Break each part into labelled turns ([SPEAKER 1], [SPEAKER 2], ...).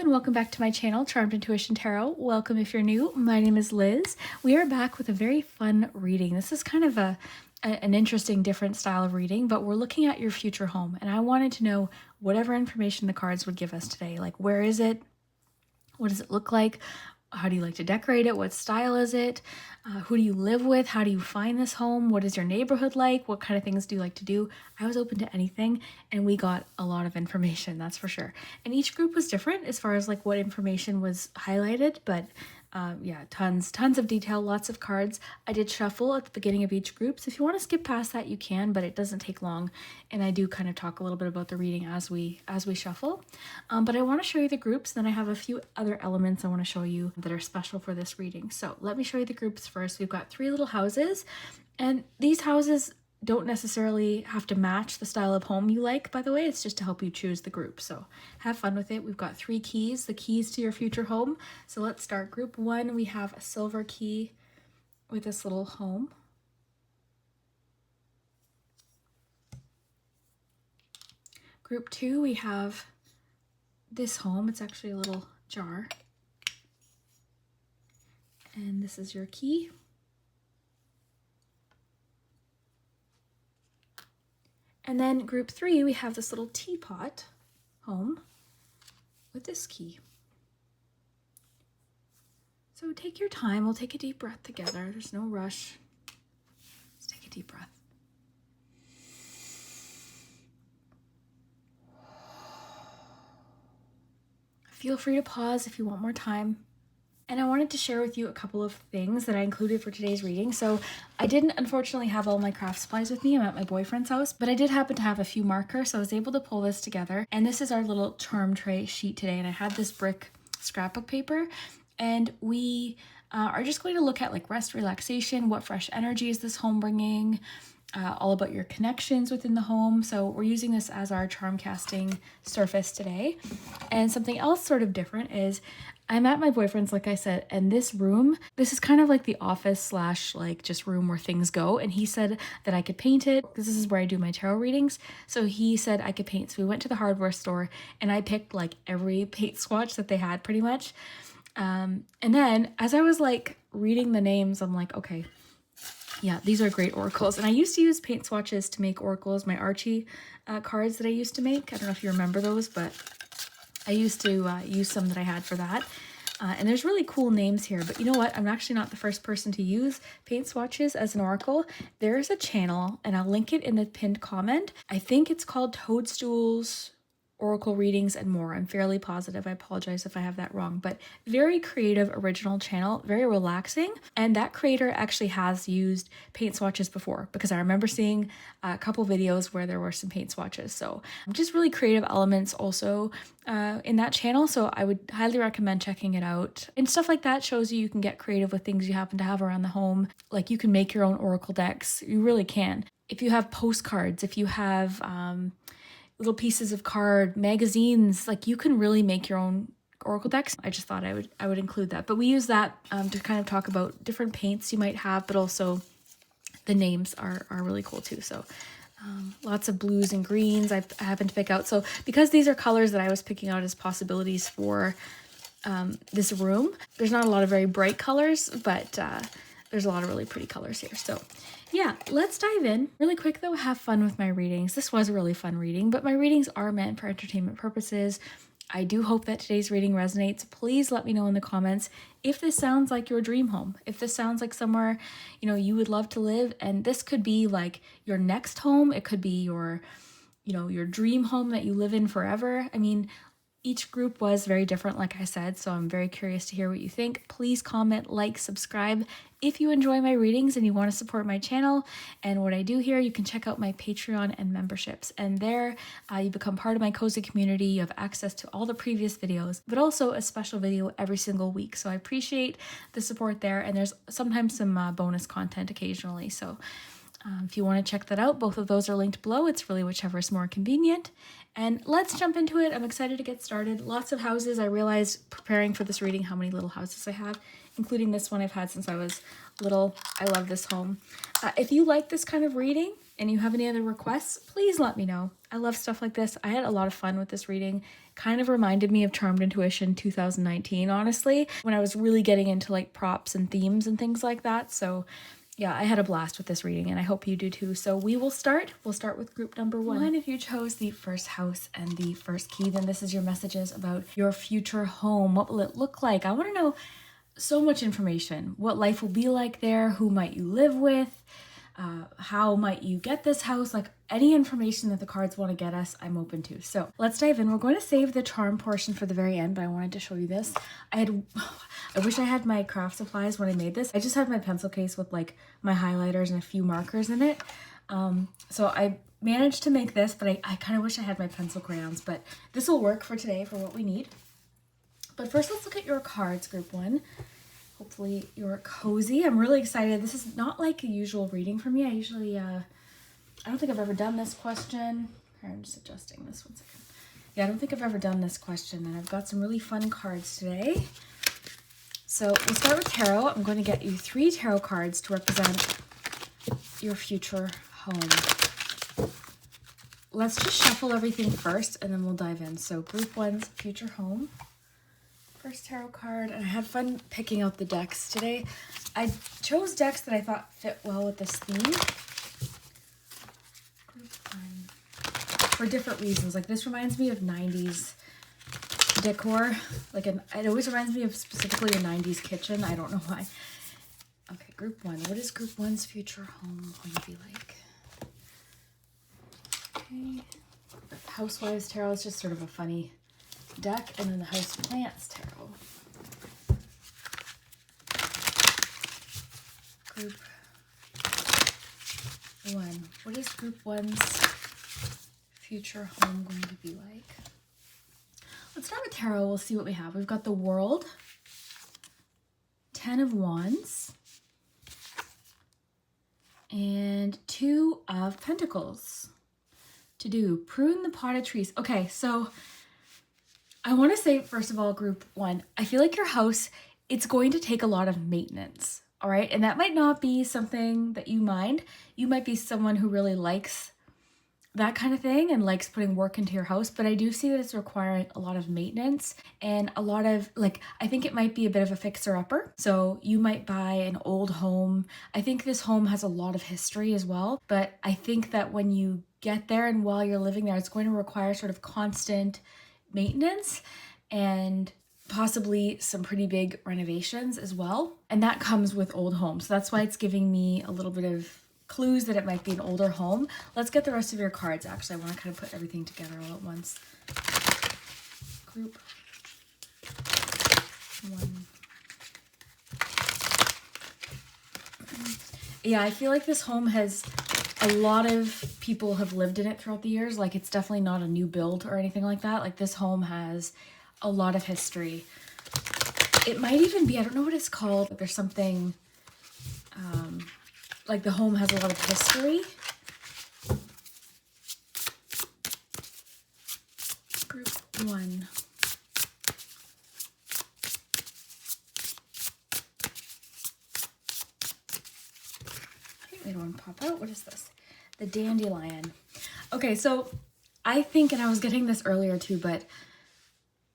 [SPEAKER 1] and welcome back to my channel, Charmed Intuition Tarot. Welcome if you're new. My name is Liz. We are back with a very fun reading. This is kind of an interesting, different style of reading, but we're looking at your future home, and I wanted to know whatever information the cards would give us today. Like, where is it? What does it look like? How do you like to decorate it? What style is it? Who do you live with? How do you find this home? What is your neighborhood like? What kind of things do you like to do? I was open to anything, and we got a lot of information, that's for sure. And each group was different as far as like what information was highlighted, but yeah, tons of detail, lots of cards. I did shuffle at the beginning of each group, so if you want to skip past that, you can, but it doesn't take long. And I do kind of talk a little bit about the reading as we shuffle. But I want to show you the groups, then I have a few other elements I want to show you that are special for this reading. So let me show you the groups first. We've got 3 little houses, and these houses don't necessarily have to match the style of home you like, by the way. It's just to help you choose the group, so have fun with it. We've got 3 keys, the keys to your future home. So let's start. Group 1, we have a silver key with this little home. Group 2, we have this home. It's actually a little jar, and this is your key. And then group 3, we have this little teapot home with this key. So take your time. We'll take a deep breath together. There's no rush. Let's take a deep breath. Feel free to pause if you want more time. And I wanted to share with you a couple of things that I included for today's reading. So I didn't unfortunately have all my craft supplies with me. I'm at my boyfriend's house, but I did happen to have a few markers, so I was able to pull this together. And this is our little charm tray sheet today. And I had this brick scrapbook paper, and we are just going to look at like rest, relaxation, what fresh energy is this home bringing, all about your connections within the home. So we're using this as our charm casting surface today. And something else sort of different is I'm at my boyfriend's, like I said, and this room, this is kind of like the office slash like just room where things go. And he said that I could paint it because this is where I do my tarot readings. So he said I could paint. So we went to the hardware store and I picked like every paint swatch that they had pretty much. And then as I was like reading the names, I'm like, okay, yeah, these are great oracles. And I used to use paint swatches to make oracles, my Archie cards that I used to make. I don't know if you remember those, but I used to use some that I had for that. And there's really cool names here, but you know what? I'm actually not the first person to use paint swatches as an oracle. There's a channel, and I'll link it in the pinned comment. I think it's called Toadstools Oracle Readings and More. I'm fairly positive. I apologize if I have that wrong, but very creative, original channel, very relaxing. And that creator actually has used paint swatches before, because I remember seeing a couple videos where there were some paint swatches. So just really creative elements also in that channel. So I would highly recommend checking it out. And stuff like that shows you can get creative with things you happen to have around the home. Like you can make your own oracle decks. You really can. If you have postcards, if you have little pieces of card, magazines, like you can really make your own oracle decks. I just thought I would include that. But we use that to kind of talk about different paints you might have, but also the names are really cool too. So lots of blues and greens I happened to pick out. So because these are colors that I was picking out as possibilities for this room, there's not a lot of very bright colors, but there's a lot of really pretty colors here. So yeah, let's dive in. Really quick though, have fun with my readings. This was a really fun reading, but my readings are meant for entertainment purposes. I do hope that today's reading resonates. Please let me know in the comments if this sounds like your dream home, if this sounds like somewhere, you know, you would love to live. And this could be like your next home. It could be your, you know, your dream home that you live in forever. I mean, each group was very different, like I said, so I'm very curious to hear what you think. Please comment, like, subscribe if you enjoy my readings and you want to support my channel and what I do here. You can check out my Patreon and memberships, and there you become part of my cozy community. You have access to all the previous videos, but also a special video every single week. So I appreciate the support there, and there's sometimes some bonus content occasionally. So if you want to check that out, both of those are linked below. It's really whichever is more convenient. And let's jump into it. I'm excited to get started. Lots of houses. I realized preparing for this reading how many little houses I have, including this one I've had since I was little. I love this home. If you like this kind of reading, and you have any other requests, please let me know. I love stuff like this. I had a lot of fun with this reading. Kind of reminded me of Charmed Intuition 2019, honestly, when I was really getting into like props and themes and things like that. So yeah, I had a blast with this reading and I hope you do too. So we'll start with group number one. If you chose the first house and the first key, then this is your messages about your future home. What will it look like? I want to know so much information. What life will be like there? Who might you live with? How might you get this house? Like any information that the cards want to get us, I'm open to. So let's dive in. We're going to save the charm portion for the very end, but I wanted to show you this. I wish I had my craft supplies when I made this. I just had my pencil case with like my highlighters and a few markers in it. So I managed to make this, but I kind of wish I had my pencil crayons, but this will work for today for what we need. But first, let's look at your cards, group one. Hopefully you're cozy. I'm really excited. This is not like a usual reading for me. I usually, I don't think I've ever done this question. Here, I'm just adjusting this 1 second. Yeah, I don't think I've ever done this question, and I've got some really fun cards today. So we'll start with tarot. I'm going to get you 3 tarot cards to represent your future home. Let's just shuffle everything first, and then we'll dive in. So group one's future home. First tarot card, and I had fun picking out the decks today. I chose decks that I thought fit well with this theme. Group one. For different reasons. Like this reminds me of 90s decor. Like it always reminds me of specifically a 90s kitchen. I don't know why. Okay, group one. What is group one's future home going to be like? Okay. Housewives Tarot is just sort of a funny deck, and then the House Plants Tarot. Group one. What is group one's future home going to be like? Let's start with tarot. We'll see what we have. We've got the World, 10 of Wands, and 2 of Pentacles. To do, prune the potted trees. Okay, so I want to say, first of all, group one, I feel like your house, it's going to take a lot of maintenance, all right? And that might not be something that you mind. You might be someone who really likes that kind of thing and likes putting work into your house, but I do see that it's requiring a lot of maintenance and a lot of, like, I think it might be a bit of a fixer-upper. So you might buy an old home. I think this home has a lot of history as well, but I think that when you get there and while you're living there, it's going to require sort of constant maintenance and possibly some pretty big renovations as well. And that comes with old homes. So that's why it's giving me a little bit of clues that it might be an older home. Let's get the rest of your cards. Actually, I want to kind of put everything together all at once. Group one. Yeah, I feel like this home has a lot of people have lived in it throughout the years. Like it's definitely not a new build or anything like that. Like this home has a lot of history. It might even be, I don't know what it's called, but there's something, like the home has a lot of history. Group one. They don't want to pop out. What is this? The dandelion. Okay, so I think, and I was getting this earlier too, but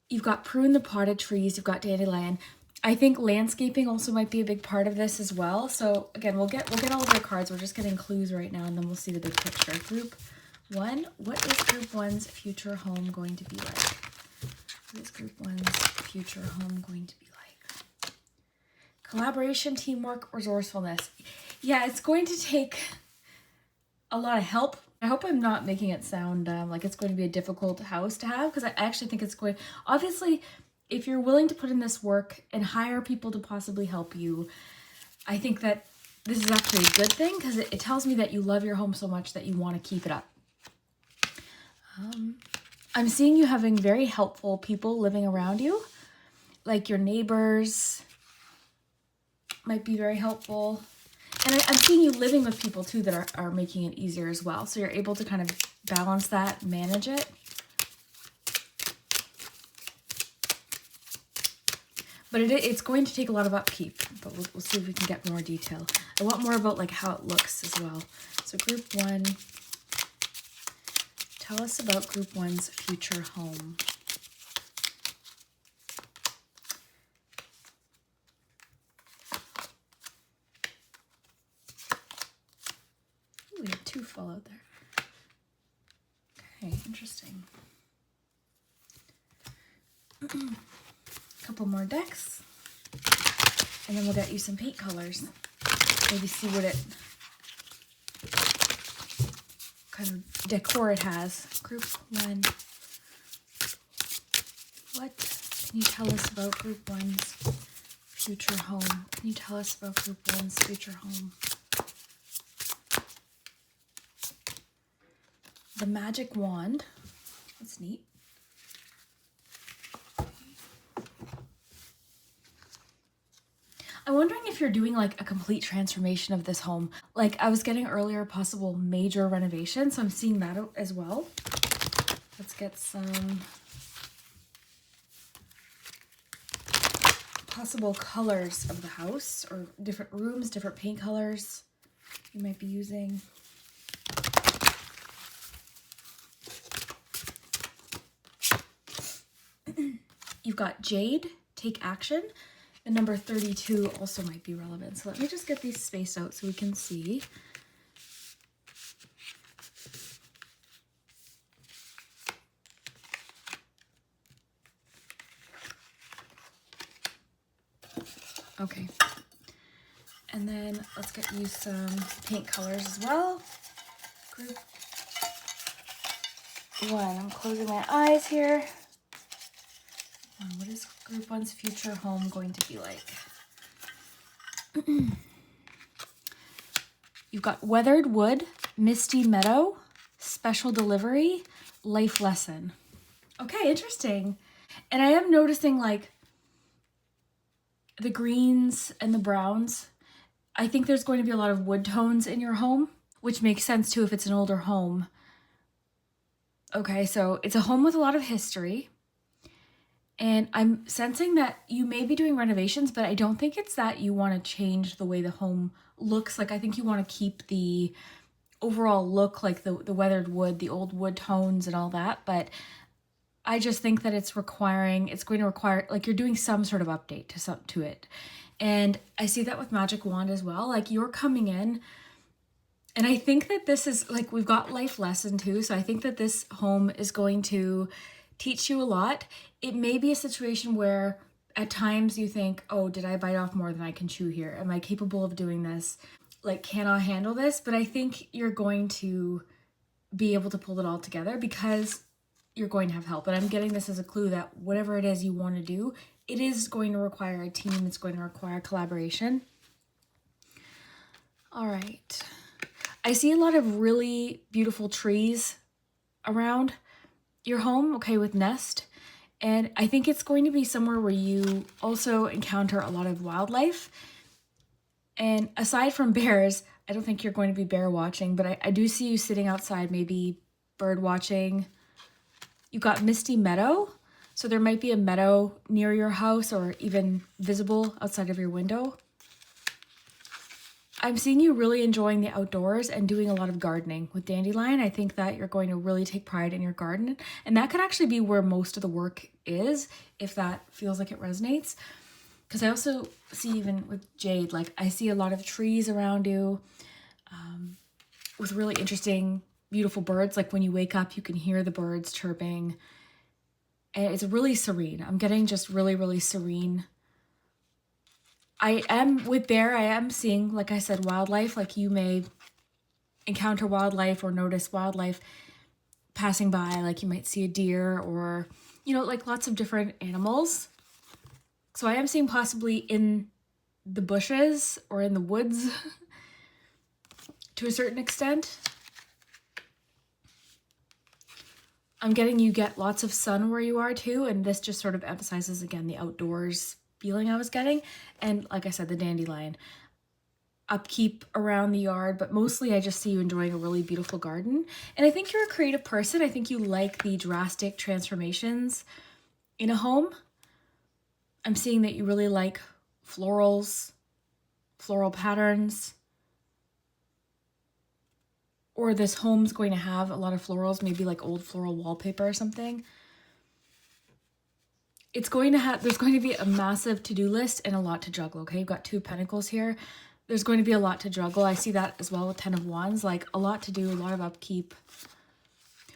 [SPEAKER 1] you've got prune the potted trees, you've got dandelion. I think landscaping also might be a big part of this as well. So again, we'll get all of your cards. We're just getting clues right now, and then we'll see the big picture. Group one. What is group one's future home going to be like? What is group one's future home going to be like? Collaboration, teamwork, resourcefulness. Yeah, it's going to take a lot of help. I hope I'm not making it sound like it's going to be a difficult house to have, because I actually think it's going, obviously, if you're willing to put in this work and hire people to possibly help you, I think that this is actually a good thing, because it tells me that you love your home so much that you want to keep it up. I'm seeing you having very helpful people living around you, like your neighbors might be very helpful. And I'm seeing you living with people too that are making it easier as well. So you're able to kind of balance that, manage it. But it's going to take a lot of upkeep, but we'll see if we can get more detail. I want more about like how it looks as well. So group 1, tell us about group 1's future home. Ooh, we have 2 fall out there. Okay, interesting. Couple more decks, and then we'll get you some paint colors. Maybe see what kind of decor it has. Group 1. What can you tell us about group 1's future home? Can you tell us about group 1's future home? The magic wand. That's neat. I'm wondering if you're doing like a complete transformation of this home. Like I was getting earlier, possible major renovation, so I'm seeing that as well. Let's get some possible colors of the house, or different rooms, different paint colors you might be using. You've got Jade, take action. The number 32 also might be relevant. So let me just get these spaced out so we can see. Okay. And then let's get you some paint colors as well. Group 1. I'm closing my eyes here. What is group 1's future home going to be like? You've got weathered wood, misty meadow, special delivery, life lesson. Okay, interesting. And I am noticing like the greens and the browns. I think there's going to be a lot of wood tones in your home, which makes sense too if it's an older home. Okay, so it's a home with a lot of history. And I'm sensing that you may be doing renovations, but I don't think it's that you want to change the way the home looks. Like, I think you want to keep the overall look, like the weathered wood, the old wood tones and all that. But I just think that it's going to require, like you're doing some sort of update to it. And I see that with Magic Wand as well. Like you're coming in, and I think that this is like, we've got life lesson too. So I think that this home is going to teach you a lot. It may be a situation where at times you think, oh, did I bite off more than I can chew here? Am I capable of doing this? Like, can I handle this? But I think you're going to be able to pull it all together because you're going to have help. And I'm getting this as a clue that whatever it is you want to do, it is going to require a team. It's going to require collaboration. All right. I see a lot of really beautiful trees around your home, okay, with nest. And I think it's going to be somewhere where you also encounter a lot of wildlife. And aside from bears, I don't think you're going to be bear watching, but I do see you sitting outside, maybe bird watching. You've got misty meadow. So there might be a meadow near your house or even visible outside of your window. I'm seeing you really enjoying the outdoors and doing a lot of gardening with dandelion. I think that you're going to really take pride in your garden. And that could actually be where most of the work is, if that feels like it resonates. Because I also see, even with Jade, like I see a lot of trees around you with really interesting, beautiful birds. Like when you wake up, you can hear the birds chirping. And it's really serene. I'm getting just really, really serene. I am seeing, like I said, wildlife. Like you may encounter wildlife or notice wildlife passing by. Like you might see a deer or, like lots of different animals. So I am seeing possibly in the bushes or in the woods to a certain extent. I'm getting you get lots of sun where you are too. And this just sort of emphasizes, again, the outdoors feeling I was getting. And like I said, the dandelion upkeep around the yard, but mostly I just see you enjoying a really beautiful garden. And I think you're a creative person. I think you like the drastic transformations in a home. I'm seeing that you really like florals, floral patterns, or this home's going to have a lot of florals, maybe like old floral wallpaper or something. It's going to have, there's going to be a massive to-do list and a lot to juggle, okay? You've got 2 pentacles here. There's going to be a lot to juggle. I see that as well with 10 of Wands, like a lot to do, a lot of upkeep.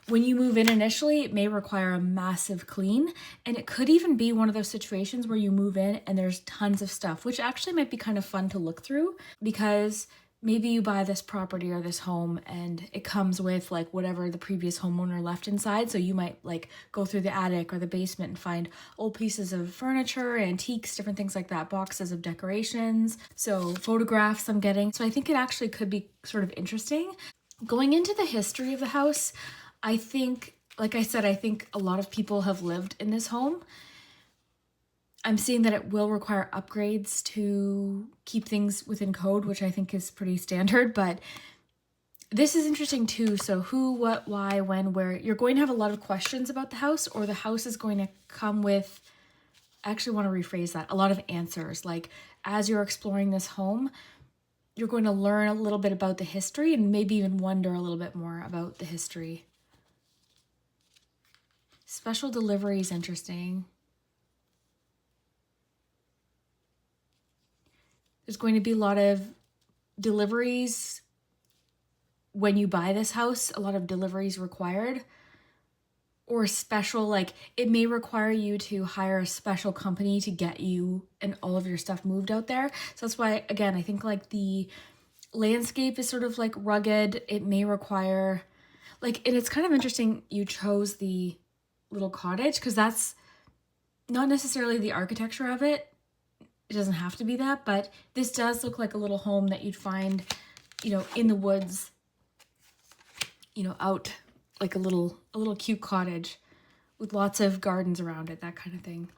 [SPEAKER 1] When you move in initially, it may require a massive clean, and it could even be one of those situations where you move in and there's tons of stuff, which actually might be kind of fun to look through, because maybe you buy this property or this home and it comes with like whatever the previous homeowner left inside. So you might like go through the attic or the basement and find old pieces of furniture, antiques, different things like that, boxes of decorations. So photographs I'm getting. So I think it actually could be sort of interesting. Going into the history of the house, I think, like I said, I think a lot of people have lived in this home. I'm seeing that it will require upgrades to keep things within code, which I think is pretty standard, but this is interesting too. So who, what, why, when, where, you're going to have a lot of questions about the house, or the house is going to come with, I actually want to rephrase that, a lot of answers. Like as you're exploring this home, you're going to learn a little bit about the history and maybe even wonder a little bit more about the history. Special delivery is interesting. There's going to be a lot of deliveries when you buy this house, a lot of deliveries required, or special, like it may require you to hire a special company to get you and all of your stuff moved out there. So that's why, again, I think like the landscape is sort of like rugged. It may require like, and it's kind of interesting you chose the little cottage, because that's not necessarily the architecture of it. It doesn't have to be that, but this does look like a little home that you'd find, you know, in the woods, you know, out like a little cute cottage with lots of gardens around it, that kind of thing.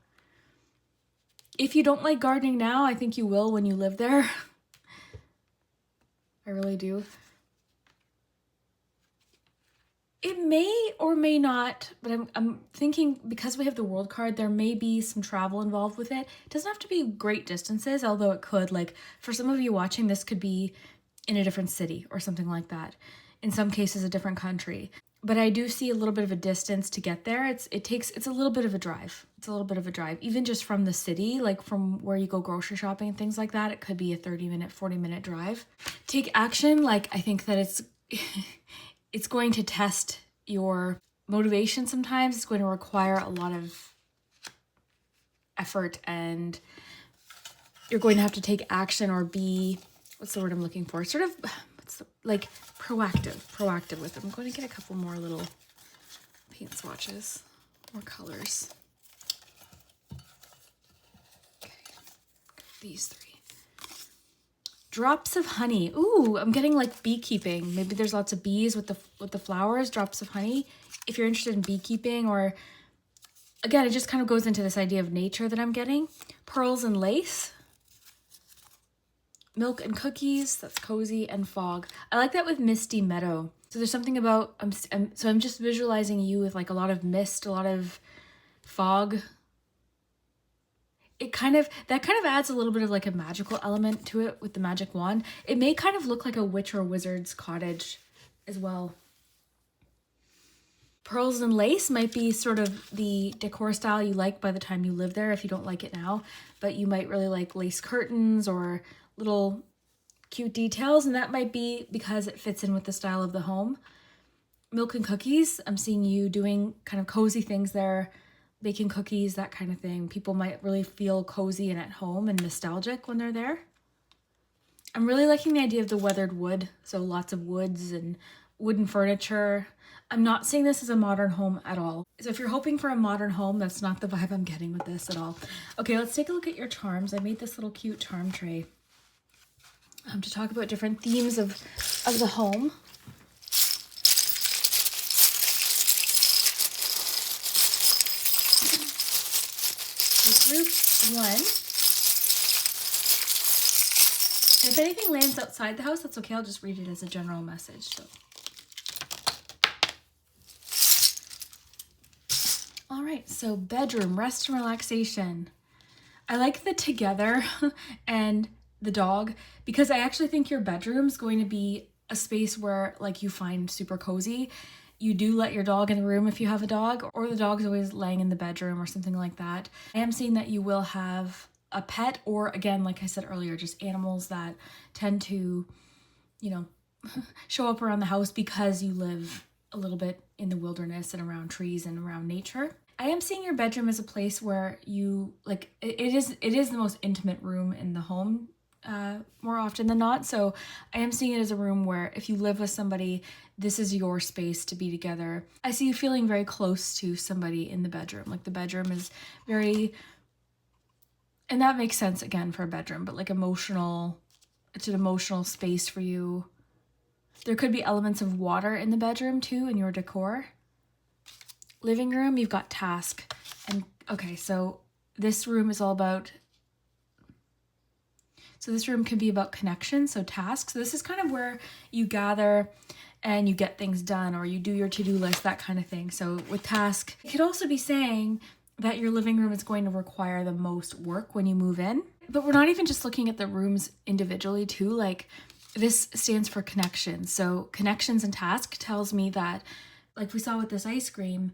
[SPEAKER 1] If you don't like gardening now, I think you will when you live there. I really do. It may or may not, but I'm thinking because we have the World card, there may be some travel involved with it. It doesn't have to be great distances, although it could. Like for some of you watching, this could be in a different city or something like that. In some cases, a different country. But I do see a little bit of a distance to get there. It's a little bit of a drive. It's a little bit of a drive, even just from the city, like from where you go grocery shopping and things like that. It could be a 30-minute, 40-minute drive. Take action. Like I think that it's it's going to test your motivation sometimes. It's going to require a lot of effort, and you're going to have to take action or be, what's the word I'm looking for? Sort of, like proactive with them. I'm going to get a couple more little paint swatches, more colors. Okay, these 3. Drops of honey. Ooh, I'm getting like beekeeping. Maybe there's lots of bees with the flowers, drops of honey. If you're interested in beekeeping, or again, it just kind of goes into this idea of nature that I'm getting. Pearls and lace. Milk and cookies, that's cozy, and fog. I like that with misty meadow. So there's something about, I'm just visualizing you with like a lot of mist, a lot of fog. That kind of adds a little bit of like a magical element to it with the magic wand. It may kind of look like a witch or wizard's cottage as well. Pearls and lace might be sort of the decor style you like by the time you live there, if you don't like it now, but you might really like lace curtains or little cute details, and that might be because it fits in with the style of the home. Milk and cookies, I'm seeing you doing kind of cozy things there, baking cookies, that kind of thing. People might really feel cozy and at home and nostalgic when they're there. I'm really liking the idea of the weathered wood, so lots of woods and wooden furniture. I'm not seeing this as a modern home at all. So if you're hoping for a modern home, that's not the vibe I'm getting with this at all. Okay, let's take a look at your charms. I made this little cute charm tray to talk about different themes of the home. So group 1. And if anything lands outside the house, that's okay. I'll just read it as a general message. So. All right, so bedroom, rest and relaxation. I like the together and the dog, because I actually think your bedroom's going to be a space where like you find super cozy. You do let your dog in the room if you have a dog, or the dog's always laying in the bedroom or something like that. I am seeing that you will have a pet, or again, like I said earlier, just animals that tend to, you know, show up around the house because you live a little bit in the wilderness and around trees and around nature. I am seeing your bedroom as a place where you like it is the most intimate room in the home, more often than not. So I am seeing it as a room where if you live with somebody, this is your space to be together. I see you feeling very close to somebody in the bedroom. Like the bedroom is very, and that makes sense again for a bedroom, but like emotional, it's an emotional space for you. There could be elements of water in the bedroom too in your decor. Living room, you've got task. And okay, so this room is all about, so this room can be about connection, so tasks. So this is kind of where you gather and you get things done, or you do your to-do list, that kind of thing. So with task, it could also be saying that your living room is going to require the most work when you move in. But we're not even just looking at the rooms individually too, like this stands for connections. So connections and task tells me that, like we saw with this ice cream,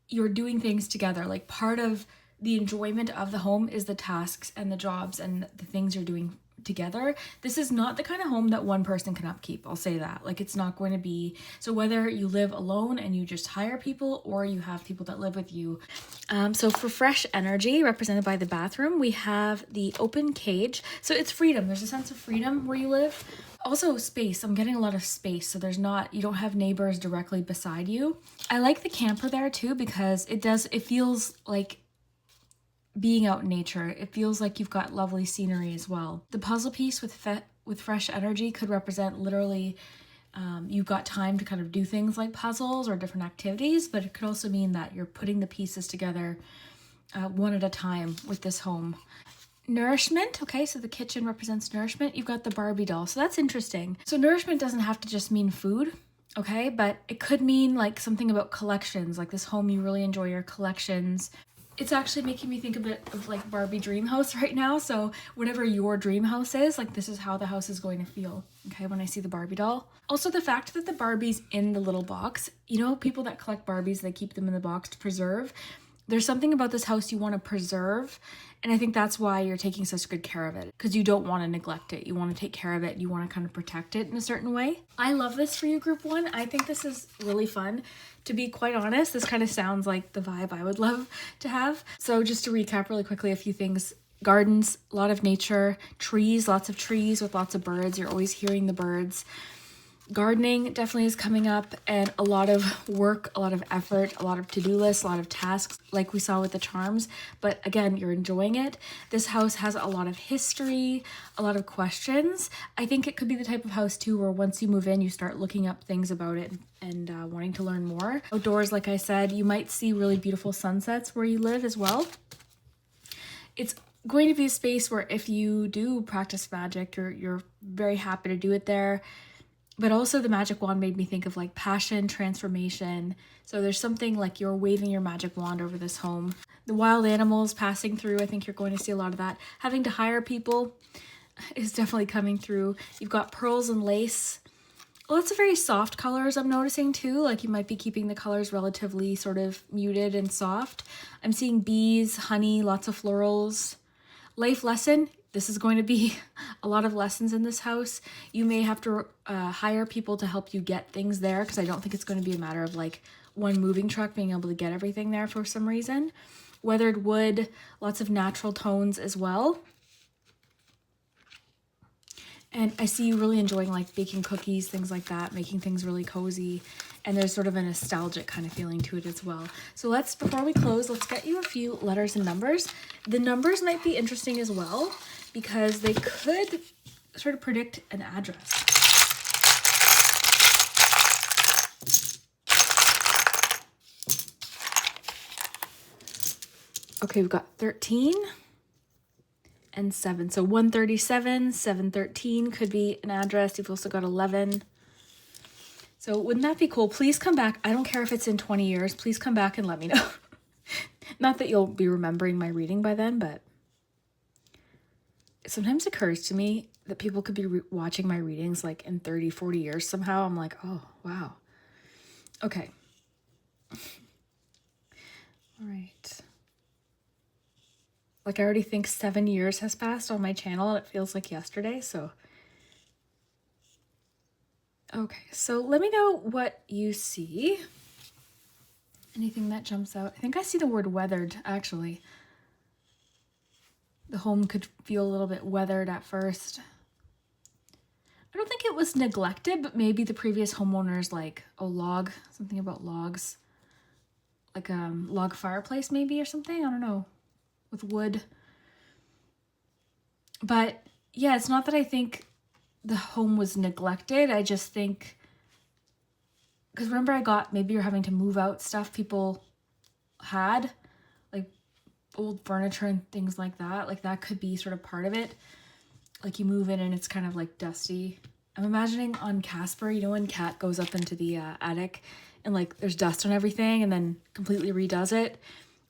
[SPEAKER 1] you're doing things together. Like part of the enjoyment of the home is the tasks and the jobs and the things you're doing together. This is not the kind of home that one person can upkeep. I'll say that. Like it's not going to be, so whether you live alone and you just hire people, or you have people that live with you. So for fresh energy, represented by the bathroom, we have the open cage. So it's freedom. There's a sense of freedom where you live. Also space. I'm getting a lot of space. So you don't have neighbors directly beside you. I like the camper there too, because it feels like being out in nature. It feels like you've got lovely scenery as well. The puzzle piece with fresh energy could represent literally you've got time to kind of do things like puzzles or different activities, but it could also mean that you're putting the pieces together one at a time with this home. Nourishment, okay, so the kitchen represents nourishment. You've got the Barbie doll, so that's interesting. So nourishment doesn't have to just mean food, okay, but it could mean like something about collections, like this home, you really enjoy your collections. It's actually making me think a bit of like Barbie dream house right now. So whatever your dream house is, like this is how the house is going to feel, okay, when I see the Barbie doll. Also the fact that the Barbie's in the little box, you know, people that collect Barbies, they keep them in the box to preserve. There's something about this house you want to preserve, and I think that's why you're taking such good care of it, because you don't want to neglect it. You want to take care of it. You want to kind of protect it in a certain way. I love this for you, group one. I think this is really fun. To be quite honest, this kind of sounds like the vibe I would love to have. So just to recap really quickly, a few things. Gardens, a lot of nature, trees, lots of trees with lots of birds. You're always hearing the birds. Gardening definitely is coming up, and a lot of work, a lot of effort, a lot of to-do lists, a lot of tasks like we saw with the charms. But again, you're enjoying it. This house has a lot of history, a lot of questions. I think it could be the type of house too where once you move in, you start looking up things about it and wanting to learn more. Outdoors, like I said, you might see really beautiful sunsets where you live as well. It's going to be a space where if you do practice magic, you're very happy to do it there. But also the magic wand made me think of like passion, transformation. So there's something like you're waving your magic wand over this home. The wild animals passing through, I think you're going to see a lot of that. Having to hire people is definitely coming through. You've got pearls and lace. Lots of very soft colors I'm noticing too. Like you might be keeping the colors relatively sort of muted and soft. I'm seeing bees, honey, lots of florals. Life lesson. This is going to be a lot of lessons in this house. You may have to hire people to help you get things there, because I don't think it's going to be a matter of like one moving truck being able to get everything there for some reason. Weathered wood, lots of natural tones as well. And I see you really enjoying like baking cookies, things like that, making things really cozy. And there's sort of a nostalgic kind of feeling to it as well. So before we close, let's get you a few letters and numbers. The numbers might be interesting as well, because they could sort of predict an address. Okay, we've got 13 and 7. So 137, 713 could be an address. You've also got 11. So wouldn't that be cool? Please come back. I don't care if it's in 20 years. Please come back and let me know. Not that you'll be remembering my reading by then, but it sometimes occurs to me that people could be watching my readings like in 30, 40 years somehow. I'm like, oh, wow. Okay. All right. Like I already think 7 years has passed on my channel and it feels like yesterday, so. Okay, so let me know what you see. Anything that jumps out. I think I see the word weathered, actually. The home could feel a little bit weathered at first. I don't think it was neglected, but maybe the previous homeowners like a log, something about logs. Like a log fireplace maybe or something, I don't know, with wood. But yeah, it's not that I think the home was neglected. I just think, because remember maybe you're having to move out stuff people had, like old furniture and things like that. Like that could be sort of part of it. Like you move in and it's kind of like dusty. I'm imagining on Casper, you know, when Kat goes up into the attic and like there's dust on everything and then completely redoes it.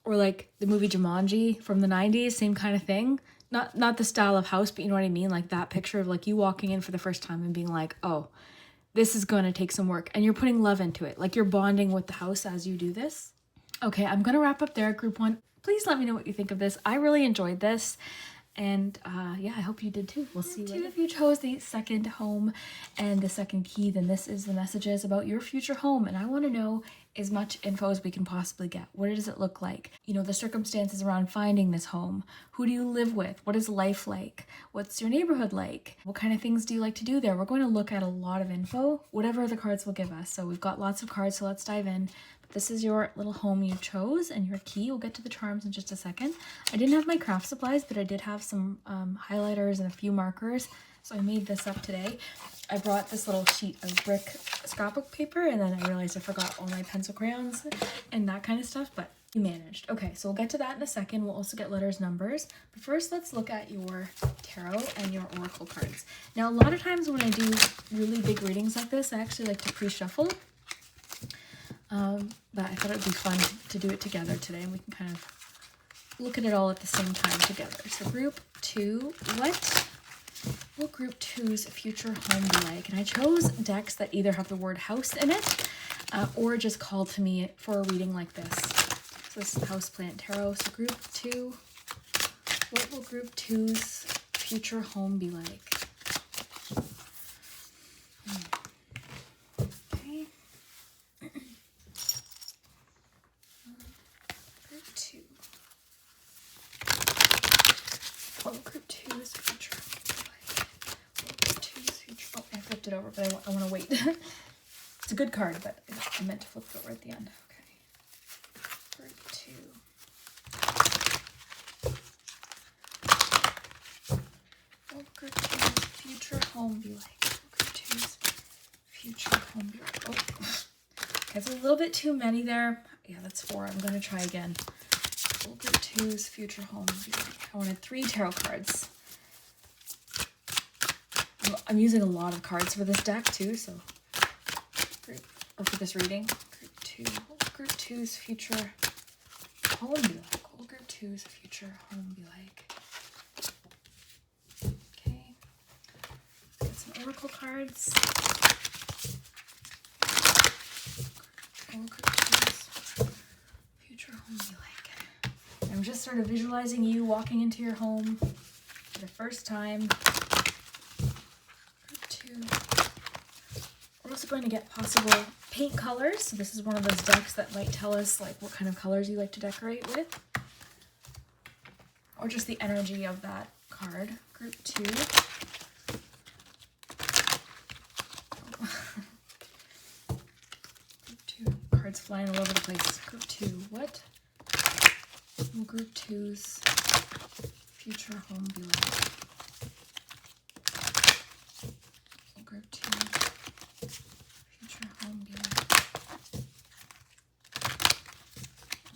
[SPEAKER 1] Or like the movie Jumanji from the 90s, same kind of thing. Not the style of house, but you know what I mean? Like that picture of like you walking in for the first time and being like, oh, this is going to take some work. And you're putting love into it. Like you're bonding with the house as you do this. Okay, I'm going to wrap up there. Group 1, please let me know what you think of this. I really enjoyed this. And yeah, I hope you did too. We'll see you later. If you chose the second home and the second key, then this is the messages about your future home. And I want to know as much info as we can possibly get. What does it look like? You know, the circumstances around finding this home. Who do you live with? What is life like? What's your neighborhood like? What kind of things do you like to do there? We're going to look at a lot of info, whatever the cards will give us. So we've got lots of cards, so let's dive in. This is your little home you chose and your key. We'll get to the charms in just a second. I didn't have my craft supplies, but I did have some highlighters and a few markers. So I made this up today. I brought this little sheet of brick scrapbook paper and then I realized I forgot all my pencil crayons and that kind of stuff, but we managed. Okay, so we'll get to that in a second. We'll also get letters, numbers. But first, let's look at your tarot and your oracle cards. Now, a lot of times when I do really big readings like this, I actually like to pre-shuffle. But I thought it would be fun to do it together today and we can kind of look at it all at the same time together. So group 2, what will group 2's future home be like? And I chose decks that either have the word house in it or just call to me for a reading like this. So this is Houseplant Tarot. So group 2, what will group 2's future home be like? It over, but I want to wait. It's a good card, but I meant to flip it over at the end. Okay. Group 2. What will group 2's future home be like? What will group 2's future home be like? Oh, okay, it's a little bit too many there. Yeah, that's 4. I'm going to try again. What will group 2's future home be like? I wanted 3 tarot cards. I'm using a lot of cards for this deck too, so for this reading. Group 2. What will group 2's future home be like? What will group 2's future home be like? Okay. Get some oracle cards. What will group 2's future home be like? I'm just sort of visualizing you walking into your home for the first time. We're also going to get possible paint colors. So this is one of those decks that might tell us like what kind of colors you like to decorate with. Or just the energy of that card. Group 2. Group 2. Cards flying all over the place. Group 2. What will group 2's future home be like? Group 2 future home be like?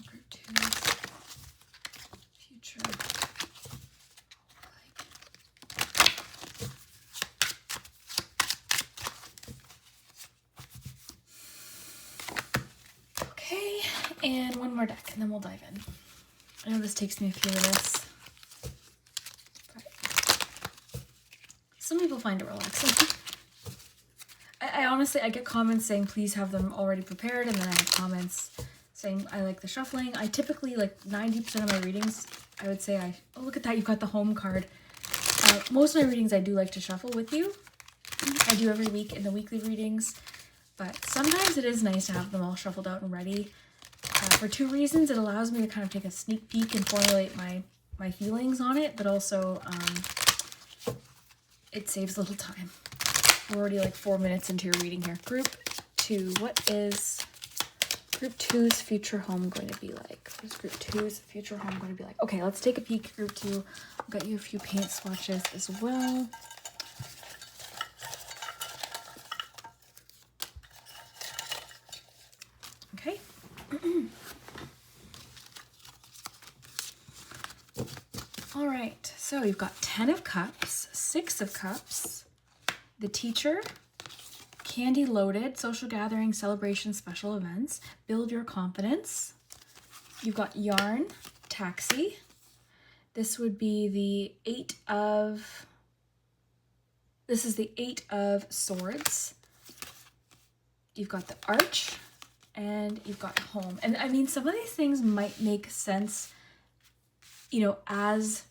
[SPEAKER 1] Group 2's future like? Okay, and one more more deck and then we'll dive in. I know this takes me a few minutes. Some people find it relaxing. I honestly, I get comments saying please have them already prepared, and then I have comments saying I like the shuffling. I typically, like 90% of my readings, I would say oh look at that, you've got the home card. Most of my readings I do like to shuffle with you. I do every week in the weekly readings, but sometimes it is nice to have them all shuffled out and ready. For two reasons. It allows me to kind of take a sneak peek and formulate my feelings on it, but also it saves a little time. We're already like 4 minutes into your reading here. Group 2. What is Group 2's future home going to be like? What is Group 2's future home going to be like? Okay, let's take a peek. Group 2. I've got you a few paint swatches as well. Okay. All right, so you've got 10 of Cups, 6 of Cups, the Teacher, Candy Loaded, Social Gathering, Celebration, Special Events, Build Your Confidence. You've got Yarn, Taxi. This would be the 8 of... This is the 8 of Swords. You've got the Arch, and you've got Home. And I mean, some of these things might make sense, you know, as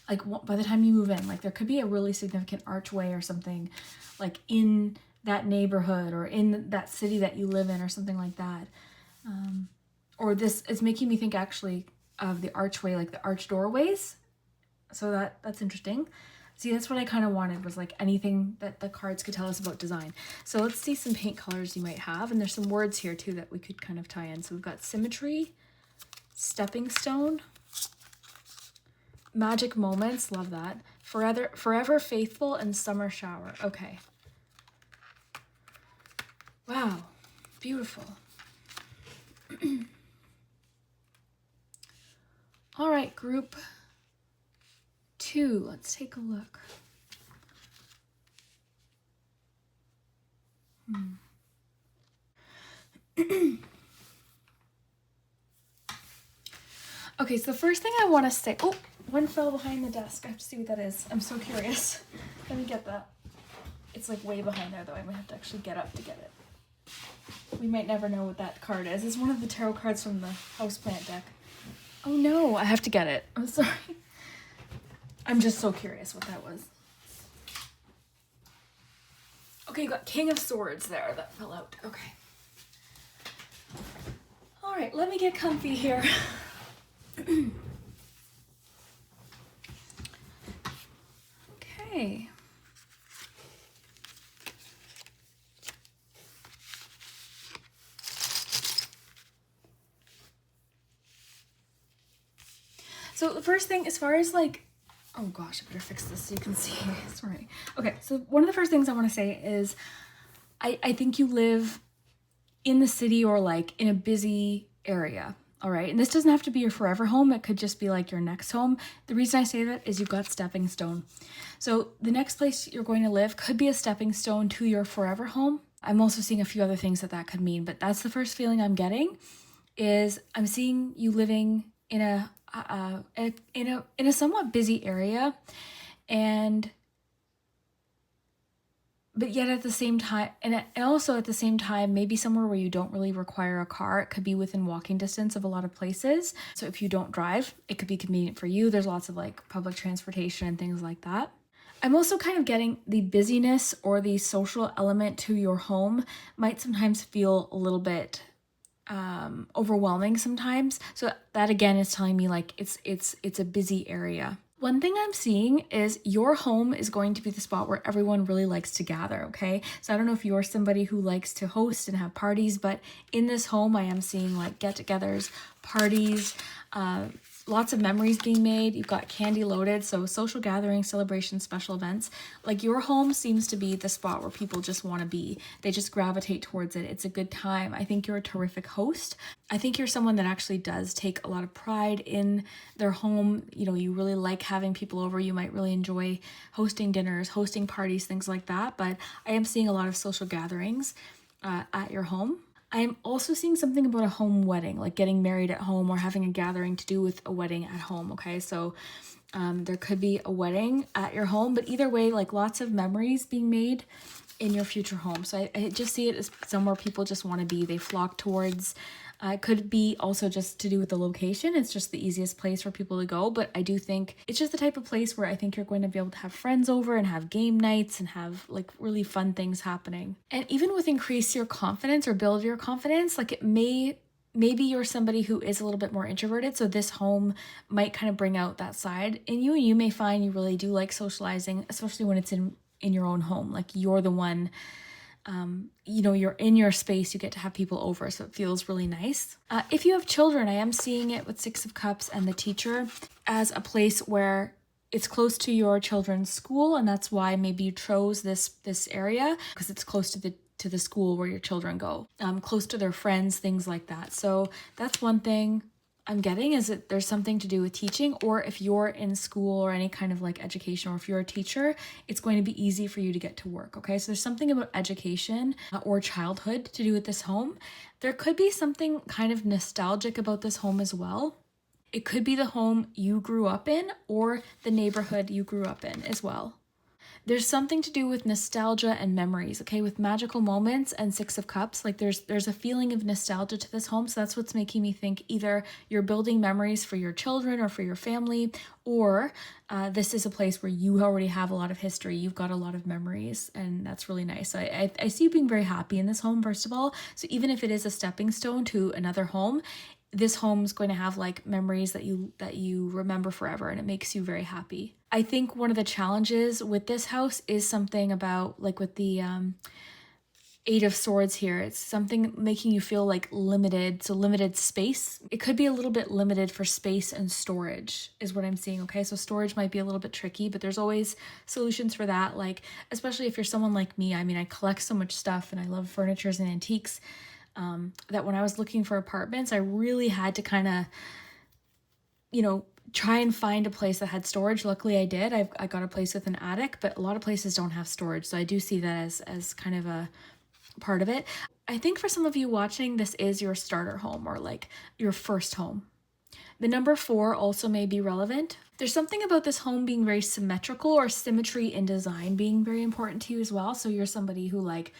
[SPEAKER 1] like by the time you move in. Like there could be a really significant archway or something like in that neighborhood or in that city that you live in or something like that. Or this is making me think actually of the archway, like the arch doorways. So that's interesting. See, that's what I kind of wanted, was like anything that the cards could tell us about design. So let's see some paint colors you might have. And there's some words here too that we could kind of tie in. So we've got Symmetry, Stepping Stone, Magic Moments, love that. Forever Faithful, and Summer Shower. Okay. Wow, beautiful. All right, Group 2, let's take a look. Okay, so the first thing I want to say, oh, one fell behind the desk. I have to see what that is. I'm so curious. Let me get that. It's like way behind there though. I might have to actually get up to get it. We might never know what that card is. It's one of the tarot cards from the houseplant deck. Oh no, I have to get it. I'm sorry. I'm just so curious what that was. Okay, you got King of Swords there. That fell out. Okay. All right, let me get comfy here. Okay. So the first thing, as far as like, oh gosh, I better fix this so you can see. Sorry. Okay, so one of the first things I want to say is I think you live in the city or like in a busy area. All right, and this doesn't have to be your forever home. It could just be like your next home. The reason I say that is you've got stepping stone. So the next place you're going to live could be a stepping stone to your forever home. I'm also seeing a few other things that could mean, but that's the first feeling I'm getting. Is I'm seeing you living in a somewhat busy area, but yet at the same time, and also at the same time, maybe somewhere where you don't really require a car. It could be within walking distance of a lot of places. So if you don't drive, it could be convenient for you. There's lots of like public transportation and things like that. I'm also kind of getting the busyness or the social element to your home might sometimes feel a little bit overwhelming sometimes. So that again is telling me like it's a busy area. One thing I'm seeing is your home is going to be the spot where everyone really likes to gather, okay? So I don't know if you're somebody who likes to host and have parties, but in this home I am seeing like get-togethers, parties, lots of memories being made. You've got Candy Loaded, so social gatherings, celebrations, special events. Like your home seems to be the spot where people just want to be. They just gravitate towards it. It's a good time. I think you're a terrific host. I think you're someone that actually does take a lot of pride in their home. You know, you really like having people over. You might really enjoy hosting dinners, hosting parties, things like that. But I am seeing a lot of social gatherings at your home. I'm also seeing something about a home wedding, like getting married at home or having a gathering to do with a wedding at home, okay? So there could be a wedding at your home, but either way, like lots of memories being made in your future home. So I just see it as somewhere people just want to be. They flock towards. It could be also just to do with the location. It's just the easiest place for people to go. But I do think it's just the type of place where I think you're going to be able to have friends over and have game nights and have like really fun things happening. And even with increase your confidence or build your confidence, like maybe you're somebody who is a little bit more introverted, so this home might kind of bring out that side in you. You may find you really do like socializing, especially when it's in your own home. Like you're the one, you're in your space, you get to have people over, so it feels really nice. If you have children, I am seeing it with Six of Cups and the Teacher as a place where it's close to your children's school, and that's why maybe you chose this area, because it's close to the school where your children go, close to their friends, things like that. So that's one thing I'm getting, is that there's something to do with teaching, or if you're in school or any kind of like education, or if you're a teacher, it's going to be easy for you to get to work. Okay, so there's something about education or childhood to do with this home. There could be something kind of nostalgic about this home as well. It could be the home you grew up in or the neighborhood you grew up in as well. There's something to do with nostalgia and memories, okay? With magical moments and Six of Cups, like there's a feeling of nostalgia to this home. So that's what's making me think either you're building memories for your children or for your family, or this is a place where you already have a lot of history. You've got a lot of memories, and that's really nice. So I see you being very happy in this home, first of all. So even if it is a stepping stone to another home, this home's going to have like memories that you remember forever, and it makes you very happy. I think one of the challenges with this house is something about like with the Eight of Swords here. It's something making you feel like limited, so limited space. It could be a little bit limited for space and storage is what I'm seeing, okay? So storage might be a little bit tricky, but there's always solutions for that. Like, especially if you're someone like me, I mean, I collect so much stuff and I love furnitures and antiques, that when I was looking for apartments, I really had to kind of, try and find a place that had storage. Luckily I did. I got a place with an attic, but a lot of places don't have storage. So I do see that as kind of a part of it. I think for some of you watching, this is your starter home or like your first home. The number 4 also may be relevant. There's something about this home being very symmetrical, or symmetry in design being very important to you as well. So you're somebody who like,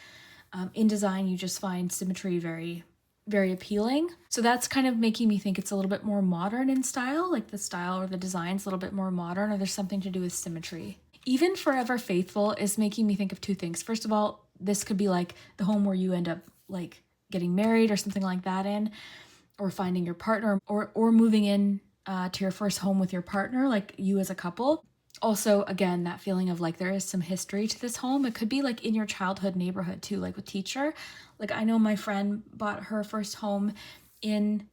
[SPEAKER 1] in design, you just find symmetry very, very appealing. So that's kind of making me think it's a little bit more modern in style, like the style or the design's a little bit more modern, or there's something to do with symmetry. Even Forever Faithful is making me think of 2 things. First of all, this could be like the home where you end up like getting married or something like that in, or finding your partner, or moving in to your first home with your partner, like you as a couple. Also, again, that feeling of like there is some history to this home. It could be like in your childhood neighborhood too, like with Teacher. Like I know my friend bought her first home in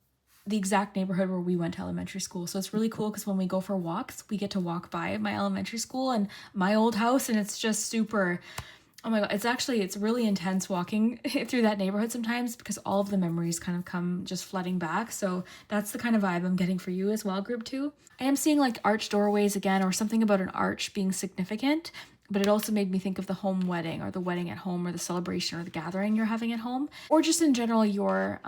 [SPEAKER 1] the exact neighborhood where we went to elementary school. So it's really cool because when we go for walks, we get to walk by my elementary school and my old house, and it's just super, oh my God, it's really intense walking through that neighborhood sometimes, because all of the memories kind of come just flooding back. So that's the kind of vibe I'm getting for you as well, group 2. I am seeing like arch doorways again, or something about an arch being significant, but it also made me think of the home wedding, or the wedding at home, or the celebration or the gathering you're having at home, or just in general your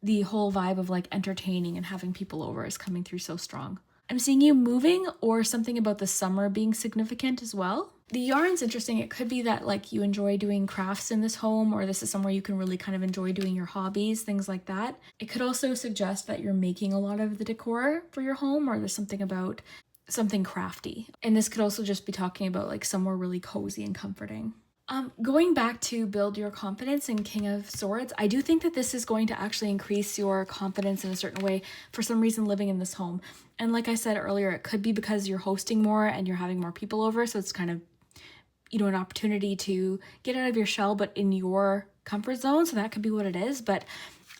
[SPEAKER 1] the whole vibe of like entertaining and having people over is coming through so strong. I'm seeing you moving, or something about the summer being significant as well. The yarn's interesting. It could be that like you enjoy doing crafts in this home, or this is somewhere you can really kind of enjoy doing your hobbies, things like that. It could also suggest that you're making a lot of the decor for your home, or there's something about something crafty. And this could also just be talking about like somewhere really cozy and comforting. Going back to build your confidence in King of Swords, I do think that this is going to actually increase your confidence in a certain way for some reason living in this home. And like I said earlier, it could be because you're hosting more and you're having more people over. So it's kind of, an opportunity to get out of your shell, but in your comfort zone. So that could be what it is. But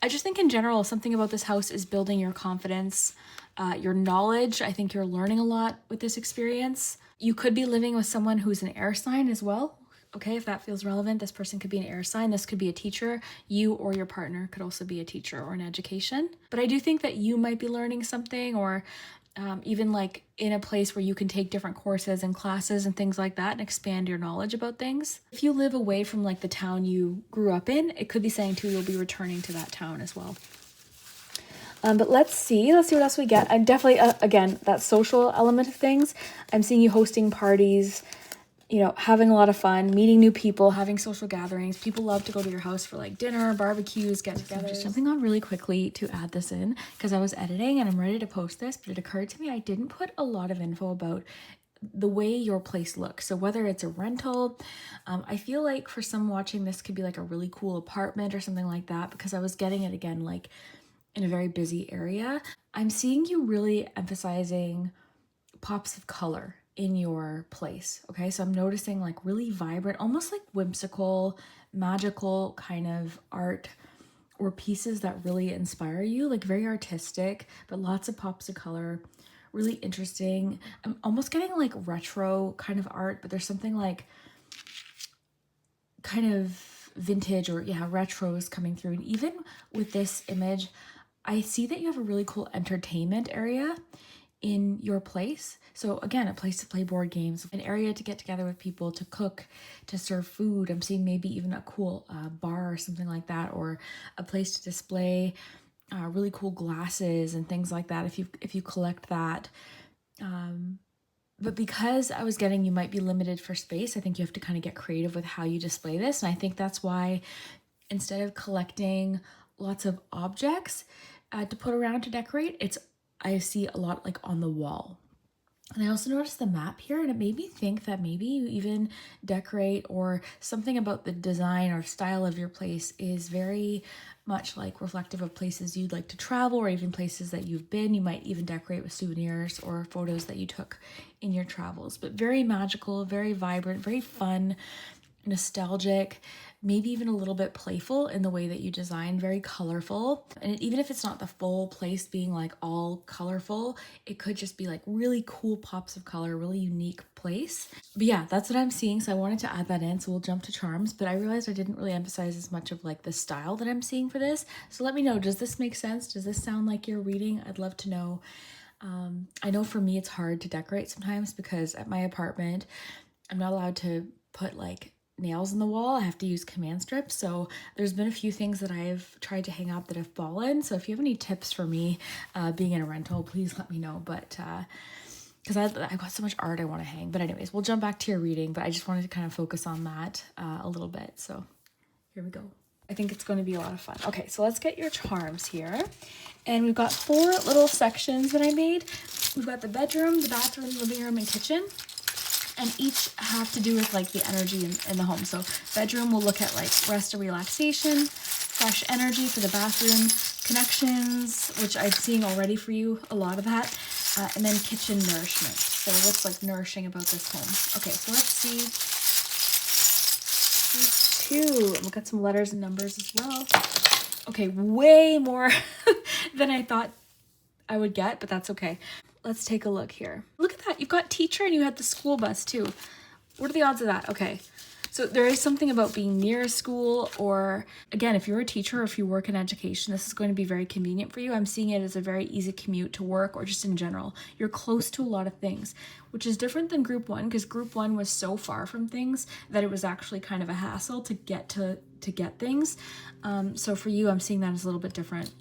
[SPEAKER 1] I just think in general, something about this house is building your confidence, your knowledge. I think you're learning a lot with this experience. You could be living with someone who's an air sign as well. Okay, if that feels relevant, this person could be an air sign. This could be a teacher. You or your partner could also be a teacher or an education. But I do think that you might be learning something, or even like in a place where you can take different courses and classes and things like that and expand your knowledge about things. If you live away from like the town you grew up in, it could be saying too you'll be returning to that town as well. But let's see what else we get. I'm definitely, again, that social element of things. I'm seeing you hosting parties, you know, having a lot of fun, meeting new people, having social gatherings. People love to go to your house for like dinner, barbecues, get-togethers. I'm just jumping on really quickly to add this in because I was editing and I'm ready to post this, but it occurred to me I didn't put a lot of info about the way your place looks. So whether it's a rental, I feel like for some watching this could be like a really cool apartment or something like that, because I was getting it again like in a very busy area. I'm seeing you really emphasizing pops of color in your place. Okay, so I'm noticing like really vibrant, almost like whimsical, magical kind of art or pieces that really inspire you, like very artistic, but lots of pops of color, really interesting. I'm almost getting like retro kind of art, but there's something like kind of vintage or retros coming through. And even with this image, I see that you have a really cool entertainment area in your place. So again, a place to play board games, an area to get together with people, to cook, to serve food. I'm seeing maybe even a cool bar or something like that, or a place to display really cool glasses and things like that if you collect that. But because I was getting you might be limited for space, I think you have to kind of get creative with how you display this. And I think that's why instead of collecting lots of objects to put around to decorate, I see a lot like on the wall. And I also noticed the map here, and it made me think that maybe you even decorate, or something about the design or style of your place is very much like reflective of places you'd like to travel, or even places that you've been. You might even decorate with souvenirs or photos that you took in your travels. But very magical, very vibrant, very fun, nostalgic, maybe even a little bit playful in the way that you design, very colorful. And even if it's not the full place being like all colorful, it could just be like really cool pops of color, really unique place. But yeah, that's what I'm seeing. So I wanted to add that in. So we'll jump to charms, but I realized I didn't really emphasize as much of like the style that I'm seeing for this. So let me know, does this make sense? Does this sound like you're reading? I'd love to know. I know for me, it's hard to decorate sometimes because at my apartment, I'm not allowed to put like nails in the wall. I have to use command strips. So there's been a few things that I've tried to hang up that have fallen. So if you have any tips for me being in a rental, please let me know. But because I've got so much art I want to hang. But anyways, we'll jump back to your reading. But I just wanted to kind of focus on that a little bit. So here we go. I think it's going to be a lot of fun. Okay, so let's get your charms here. And we've got 4 little sections that I made. We've got the bedroom, the bathroom, living room, and kitchen. And each have to do with like the energy in the home. So bedroom will look at like rest and relaxation, fresh energy for the bathroom, connections, which I'm seeing already for you, a lot of that, and then kitchen nourishment. So what's like nourishing about this home? Okay, so let's see. These 2, and we've got some letters and numbers as well. Okay, way more than I thought I would get, but that's okay. Let's take a look here. Look at that. You've got teacher and you had the school bus too. What are the odds of that? Okay. So there is something about being near a school, or again, if you're a teacher or if you work in education, this is going to be very convenient for you. I'm seeing it as a very easy commute to work, or just in general. You're close to a lot of things, which is different than group 1, because group 1 was so far from things that it was actually kind of a hassle to get things. So for you, I'm seeing that as a little bit different.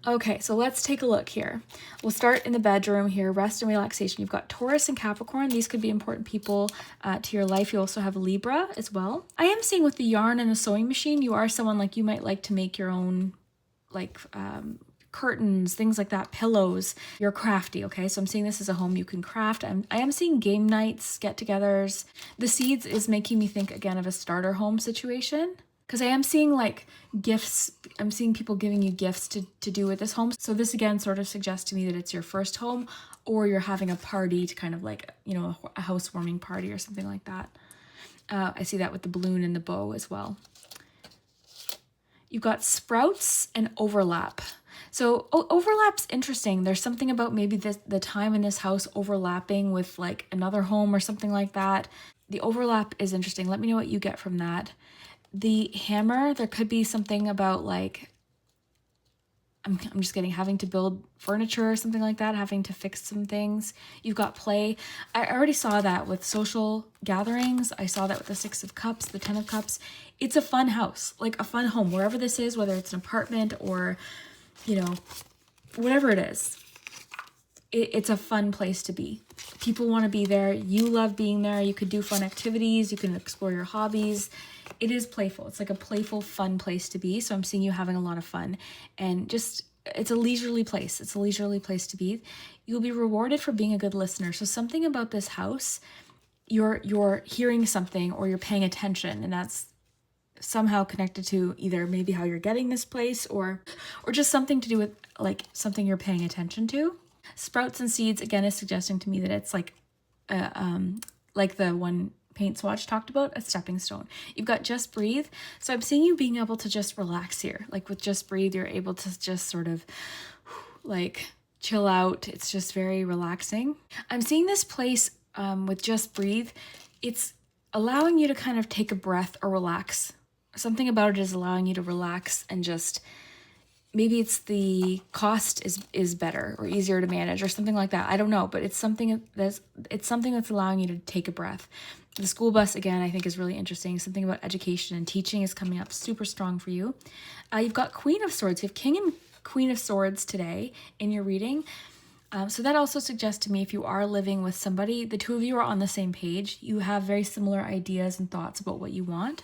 [SPEAKER 1] Okay, so let's take a look here. We'll start in the bedroom here, rest and relaxation. You've got Taurus and Capricorn. These could be important people to your life. You also have Libra as well. I am seeing with the yarn and the sewing machine, you are someone like you might like to make your own like curtains, things like that, pillows. You're crafty, okay? So I'm seeing this as a home you can craft. I am seeing game nights, get-togethers. The seeds is making me think again of a starter home situation. Because I am seeing like gifts, I'm seeing people giving you gifts to do with this home. So this again sort of suggests to me that it's your first home, or you're having a party to kind of like, you know, a housewarming party or something like that. I see that with the balloon and the bow as well. You've got sprouts and overlap. So overlap's interesting. There's something about maybe the time in this house overlapping with like another home or something like that. The overlap is interesting. Let me know what you get from that. The hammer, there could be something about like I'm just getting having to build furniture or something like that, having to fix some things. You've got play. I already saw that with social gatherings. I saw that with the 6 of Cups, the 10 of Cups. It's a fun house, like a fun home, wherever this is, whether it's an apartment or, you know, whatever it is. It's a fun place to be. People want to be there. You love being there. You could do fun activities. You can explore your hobbies. It is playful. It's like a playful, fun place to be. So I'm seeing you having a lot of fun, and just, it's a leisurely place. It's a leisurely place to be. You'll be rewarded for being a good listener. So something about this house, you're hearing something or you're paying attention, and that's somehow connected to either maybe how you're getting this place or just something to do with like something you're paying attention to. Sprouts and seeds, again, is suggesting to me that it's like the one paint swatch talked about, a stepping stone. You've got just breathe. So I'm seeing you being able to just relax here. Like with just breathe, you're able to just sort of like chill out. It's just very relaxing. I'm seeing this place with just breathe. It's allowing you to kind of take a breath or relax. Something about it is allowing you to relax and just, maybe it's the cost is better or easier to manage or something like that. I don't know, but it's something that's allowing you to take a breath. The school bus, again, I think is really interesting. Something about education and teaching is coming up super strong for you. You've got Queen of Swords. You have King and Queen of Swords today in your reading. So that also suggests to me, if you are living with somebody, the two of you are on the same page. You have very similar ideas and thoughts about what you want.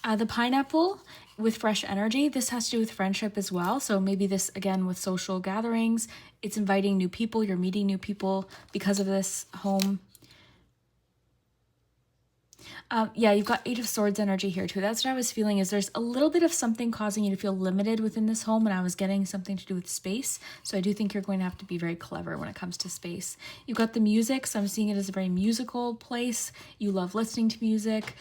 [SPEAKER 1] The pineapple with fresh energy, this has to do with friendship as well. So maybe this, again, with social gatherings, it's inviting new people, you're meeting new people because of this home. Yeah, you've got 8 of Swords energy here too. That's what I was feeling, is there's a little bit of something causing you to feel limited within this home, and I was getting something to do with space. So I do think you're going to have to be very clever when it comes to space. You've got the music, so I'm seeing it as a very musical place. You love listening to music.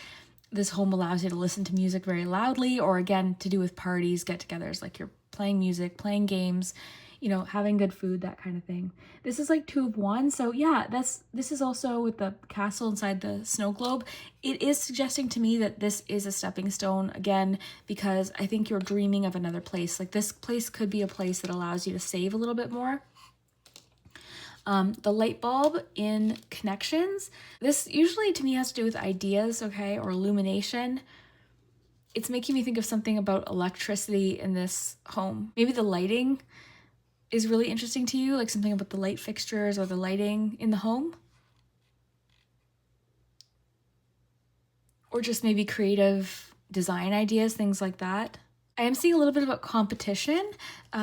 [SPEAKER 1] This home allows you to listen to music very loudly, or again, to do with parties, get-togethers, like you're playing music, playing games, you know, having good food, that kind of thing. This is like 2 of Wands. So yeah, this is also with the castle inside the snow globe. It is suggesting to me that this is a stepping stone, again, because I think you're dreaming of another place. Like this place could be a place that allows you to save a little bit more. The light bulb in connections. This usually to me has to do with ideas, okay, or illumination. It's making me think of something about electricity in this home. Maybe the lighting is really interesting to you, like something about the light fixtures or the lighting in the home. Or just maybe creative design ideas, things like that. I am seeing a little bit about competition.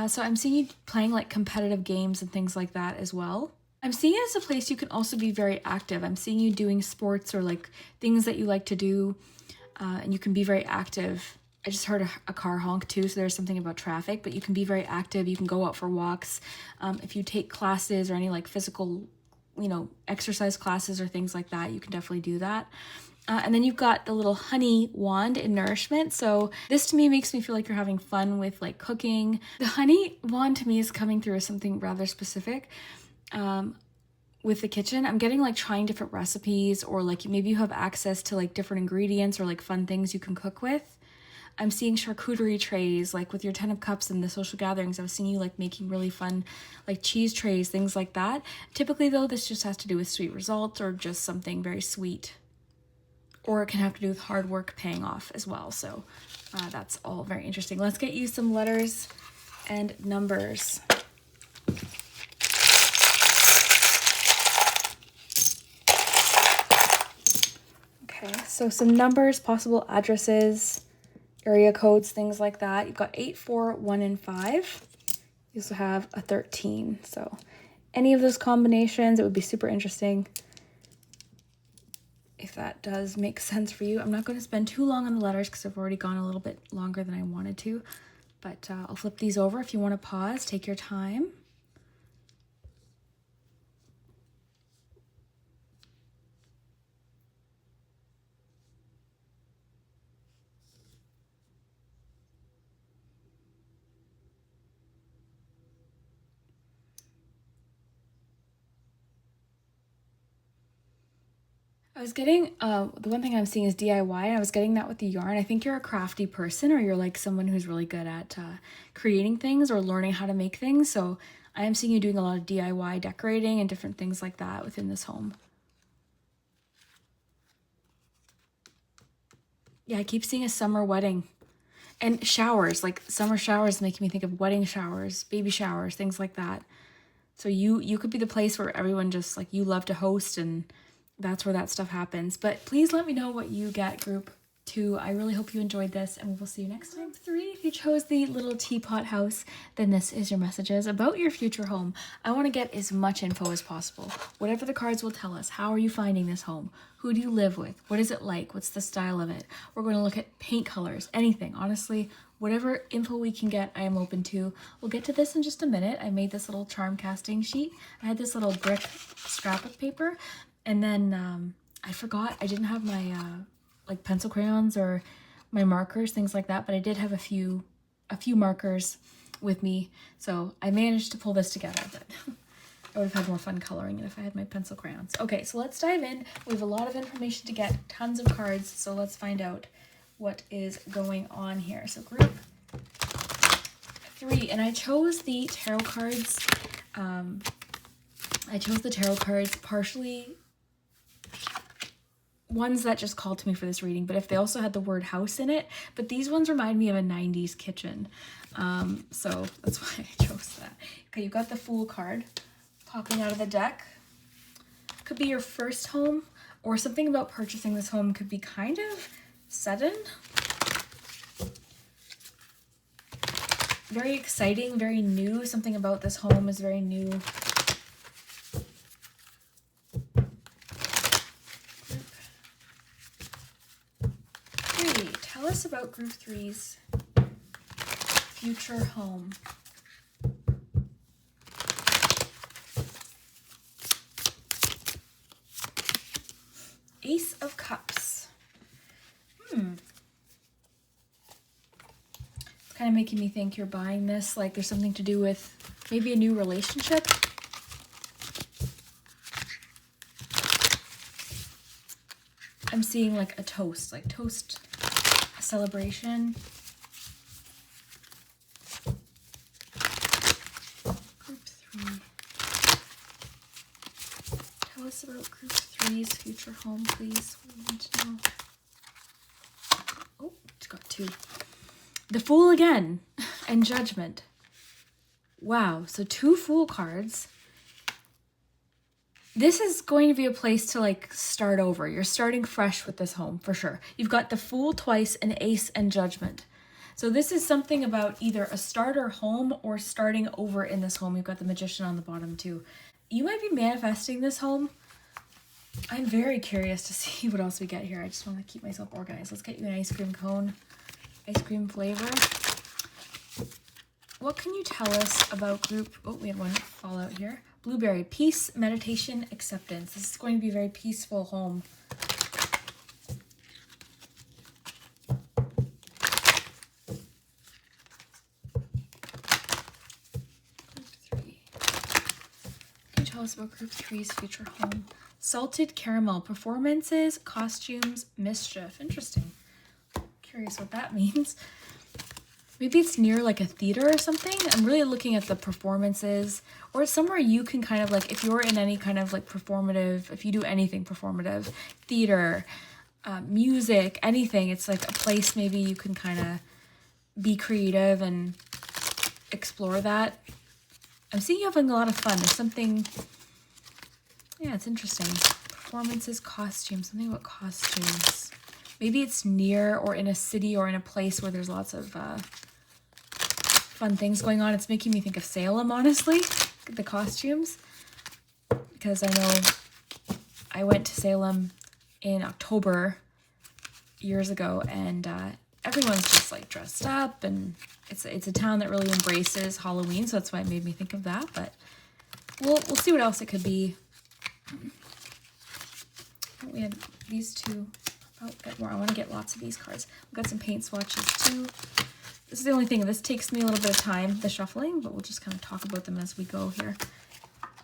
[SPEAKER 1] So I'm seeing you playing like competitive games and things like that as well. I'm seeing it as a place you can also be very active. I'm seeing you doing sports or like things that you like to do, and you can be very active. I just heard a car honk too, so there's something about traffic, but you can be very active. You can go out for walks. If you take classes or any like physical, you know, exercise classes or things like that, you can definitely do that. And then you've got the little honey wand in nourishment. So this to me makes me feel like you're having fun with like cooking. The honey wand to me is coming through as something rather specific. With the kitchen, I'm getting like trying different recipes, or like maybe you have access to like different ingredients or like fun things you can cook with. I'm seeing charcuterie trays, like with your 10 of Cups and the social gatherings. I was seeing you like making really fun like cheese trays, things like that. Typically though, this just has to do with sweet results or just something very sweet. Or it can have to do with hard work paying off as well. So that's all very interesting. Let's get you some letters and numbers. Okay, so some numbers, possible addresses, area codes, things like that. You've got 8, 4, 1, and 5. You also have a 13. So any of those combinations, it would be super interesting if that does make sense for you. I'm not going to spend too long on the letters because I've already gone a little bit longer than I wanted to, but I'll flip these over. If you want to pause, take your time. I was getting, the one thing I'm seeing is DIY, and I was getting that with the yarn. I think you're a crafty person, or you're like someone who's really good at creating things or learning how to make things. So I am seeing you doing a lot of DIY decorating and different things like that within this home. Yeah, I keep seeing a summer wedding. And showers, like summer showers making me think of wedding showers, baby showers, things like that. So you could be the place where everyone just like, you love to host, and that's where that stuff happens. But please let me know what you get, group 2. I really hope you enjoyed this, and we will see you next time. 3, if you chose the little teapot house, then this is your messages about your future home. I want to get as much info as possible. Whatever the cards will tell us. How are you finding this home? Who do you live with? What is it like? What's the style of it? We're going to look at paint colors, anything. Honestly, whatever info we can get, I am open to. We'll get to this in just a minute. I made this little charm casting sheet. I had this little brick scrapbook paper, and then I forgot I didn't have my like pencil crayons or my markers, things like that, but I did have a few markers with me, so I managed to pull this together. But I would have had more fun coloring it if I had my pencil crayons. Okay, so let's dive in. We have a lot of information to get, tons of cards, so let's find out what is going on here. So group 3, and I chose the tarot cards. I chose the tarot cards partially ones that just called to me for this reading, but if they also had the word house in it, but these ones remind me of a 90s kitchen. So that's why I chose that. Okay, you got the Fool card popping out of the deck. Could be your first home, or something about purchasing this home could be kind of sudden. Very exciting, very new. Something about this home is very new. Tell us about group 3's future home. Ace of Cups. It's kind of making me think you're buying this, like there's something to do with maybe a new relationship. I'm seeing like a toast, a celebration. Group 3. Tell us about group 3's future home, please. We need to know. Oh, it's got 2. The Fool again, and Judgment. Wow, so 2 Fool cards. This is going to be a place to like start over. You're starting fresh with this home for sure. You've got the Fool twice, an Ace, and Judgment. So this is something about either a starter home or starting over in this home. You've got the Magician on the bottom too. You might be manifesting this home. I'm very curious to see what else we get here. I just want to keep myself organized. Let's get you an ice cream cone, ice cream flavor. What can you tell us about group, oh, we had one fall out here. Blueberry, peace, meditation, acceptance. This is going to be a very peaceful home. Group 3. Can you tell us about group 3's future home? Salted caramel, performances, costumes, mischief. Interesting. Curious what that means. Maybe it's near like a theater or something. I'm really looking at the performances, or somewhere you can kind of like, if you're in any kind of like performative, if you do anything performative, theater, music, anything, it's like a place maybe you can kind of be creative and explore that. I'm seeing you having a lot of fun. There's something, yeah, it's interesting. Performances, costumes, something about costumes. Maybe it's near or in a city or in a place where there's lots of fun things going on. It's making me think of Salem, honestly, the costumes, because I know I went to Salem in October years ago, and everyone's just like dressed up, and it's a town that really embraces Halloween, so that's why it made me think of that. But we'll see what else it could be. We had these 2. I'll get more. I want to get lots of these cards. We've got some paint swatches too. This is the only thing. This takes me a little bit of time, the shuffling, but we'll just kind of talk about them as we go here.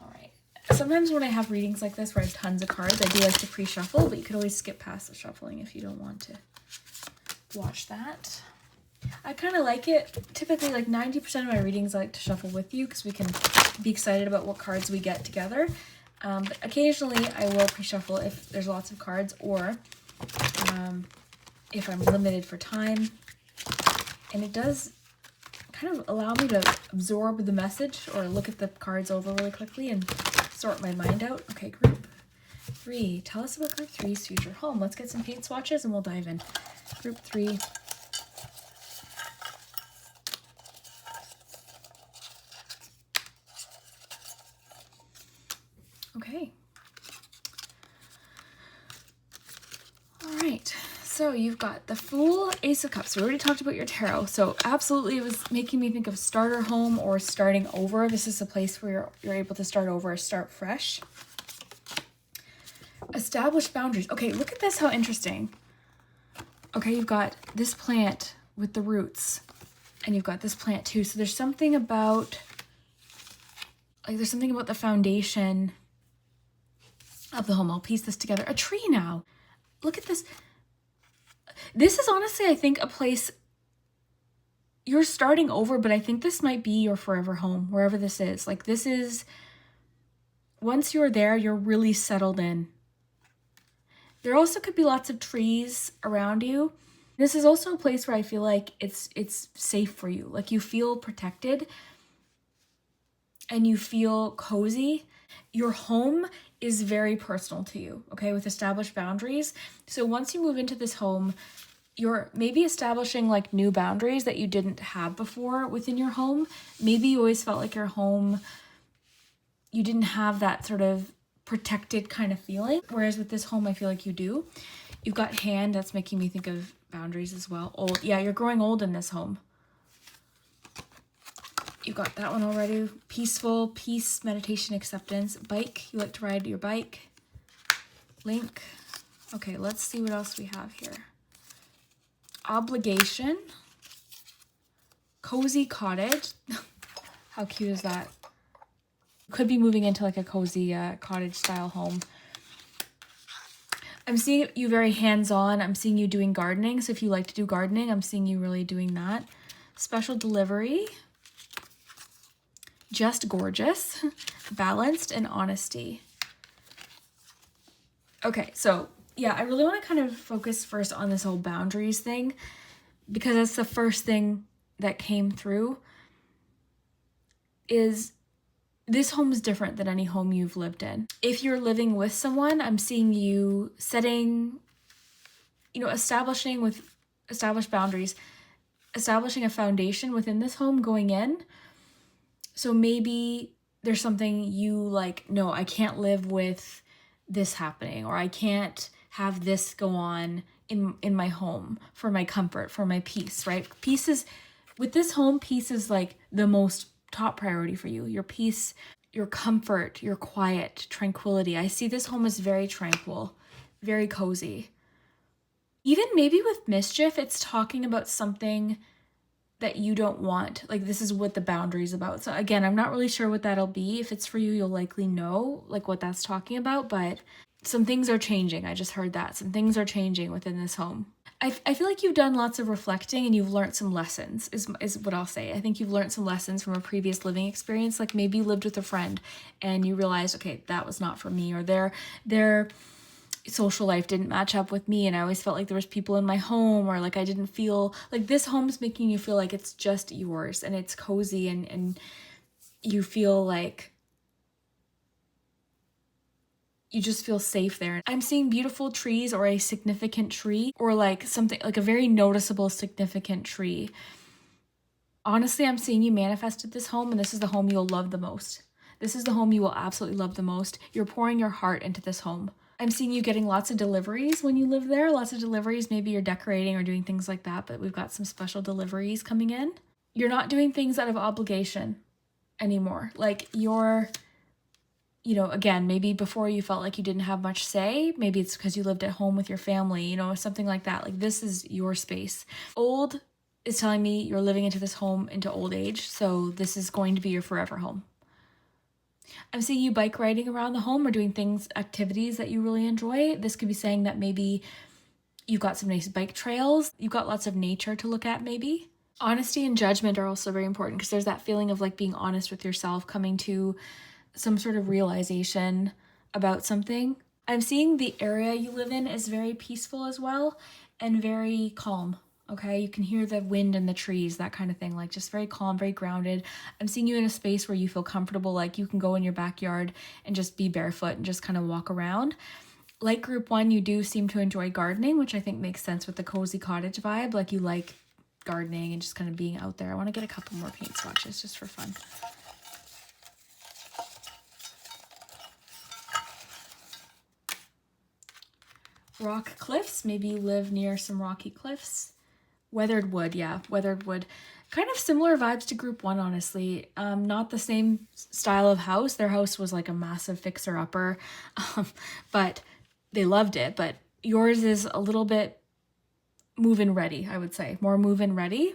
[SPEAKER 1] All right. sometimes when I have readings like this where I have tons of cards, I do like to pre-shuffle, but you could always skip past the shuffling if you don't want to watch that. I kind of like it. Typically, like 90% of my readings I like to shuffle with you because we can be excited about what cards we get together. But occasionally I will pre-shuffle if there's lots of cards, or if I'm limited for time. And it does kind of allow me to absorb the message or look at the cards over really quickly and sort my mind out. Okay, group 3. Tell us about group 3's future home. Let's get some paint swatches and we'll dive in. Group 3. Okay. All right. So you've got the Fool, Ace of Cups. We already talked about your tarot. So absolutely it was making me think of starter home or starting over. This is a place where you're able to start over or start fresh. Establish boundaries. Okay, look at this, how interesting. Okay, you've got this plant with the roots and you've got this plant too. So there's something about, like there's something about the foundation of the home. I'll piece this together. A tree now. Look at this. This is honestly, I think, a place you're starting over, but I think this might be your forever home, wherever this is. Like this is, once you're there, you're really settled in. There also could be lots of trees around you. This is also a place where I feel like it's safe for you. Like you feel protected and you feel cozy. Your home is very personal to you, okay, with established boundaries. So once you move into this home, you're maybe establishing like new boundaries that you didn't have before within your home. Maybe you always felt like your home, you didn't have that sort of protected kind of feeling. Whereas with this home, I feel like you do. You've got hand, that's making me think of boundaries as well. Old, yeah, you're growing old in this home. You've got that one already. Peaceful, peace, meditation, acceptance. Bike, you like to ride your bike. Link. Okay, let's see what else we have here. Obligation. Cozy cottage. How cute is that? Could be moving into like a cozy cottage style home. I'm seeing you very hands-on. I'm seeing you doing gardening. So if you like to do gardening, I'm seeing you really doing that. Special delivery. Just gorgeous. Balanced, and honesty. Okay, so yeah, I really want to kind of focus first on this whole boundaries thing because that's the first thing that came through. Is this home is different than any home you've lived in. If you're living with someone, I'm seeing you setting, establishing with established boundaries, establishing a foundation within this home going in. So maybe there's something you like, no, I can't live with this happening, or I can't have this go on in my home for my comfort, for my peace, right? Peace is, with this home, peace is like the most top priority for you. Your peace, your comfort, your quiet, tranquility. I see this home as very tranquil, very cozy. Even maybe with mischief, it's talking about something that you don't want. Like this is what the boundary is about. So again, I'm not really sure what that'll be. If it's for you, you'll likely know like what that's talking about, but some things are changing. I just heard that. Some things are changing within this home. I feel like you've done lots of reflecting and you've learned some lessons is what I'll say. I think you've learned some lessons from a previous living experience. Like maybe you lived with a friend and you realized, okay, that was not for me, or their social life didn't match up with me, and I always felt like there was people in my home, or like I didn't feel like this home's making you feel like it's just yours and it's cozy and you feel like you just feel safe there. I'm seeing beautiful trees, or a significant tree, or like something like a very noticeable significant tree. Honestly, I'm seeing you manifested this home, and this is the home you'll love the most. This is the home you will absolutely love the most. You're pouring your heart into this home. I'm seeing you getting lots of deliveries when you live there. Lots of deliveries. Maybe you're decorating or doing things like that, but we've got some special deliveries coming in. You're not doing things out of obligation anymore. Like you're, again, maybe before you felt like you didn't have much say. Maybe it's because you lived at home with your family, something like that. Like this is your space. Old is telling me you're living into this home into old age. So this is going to be your forever home. I'm seeing you bike riding around the home or doing activities that you really enjoy. This could be saying that maybe you've got some nice bike trails. You've got lots of nature to look at maybe. Honesty and judgment are also very important because there's that feeling of like being honest with yourself, coming to some sort of realization about something. I'm seeing the area you live in is very peaceful as well and very calm. Okay, you can hear the wind in the trees, that kind of thing, like just very calm, very grounded. I'm seeing you in a space where you feel comfortable, like you can go in your backyard and just be barefoot and just kind of walk around. Like group 1, you do seem to enjoy gardening, which I think makes sense with the cozy cottage vibe. Like you like gardening and just kind of being out there. I want to get a couple more paint swatches just for fun. Rock cliffs, maybe you live near some rocky cliffs. Weathered wood, yeah, weathered wood. Kind of similar vibes to group 1, honestly. Not the same style of house. Their house was like a massive fixer-upper, but they loved it. But yours is a little bit move-in ready, I would say. More move-in ready.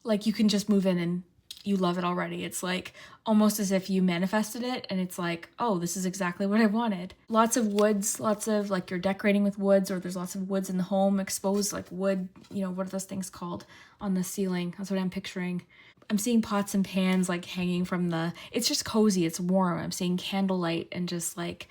[SPEAKER 1] Like you can just move in and you love it already. It's like almost as if you manifested it and it's like, oh, this is exactly what I wanted. Lots of woods, lots of like you're decorating with woods, or there's lots of woods in the home, exposed like wood, you know, what are those things called on the ceiling? That's what I'm picturing. I'm seeing pots and pans like hanging from it's just cozy, it's warm. I'm seeing candlelight and just like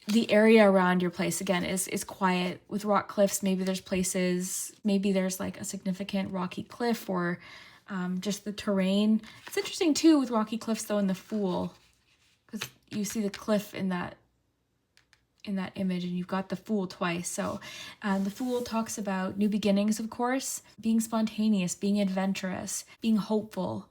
[SPEAKER 1] the area around your place again is quiet. With rock cliffs, maybe there's places, maybe there's like a significant rocky cliff or just the terrain. It's interesting too with rocky cliffs though in the Fool, because you see the cliff in that image and you've got the Fool twice. So the Fool talks about new beginnings, of course, being spontaneous, being adventurous, being hopeful.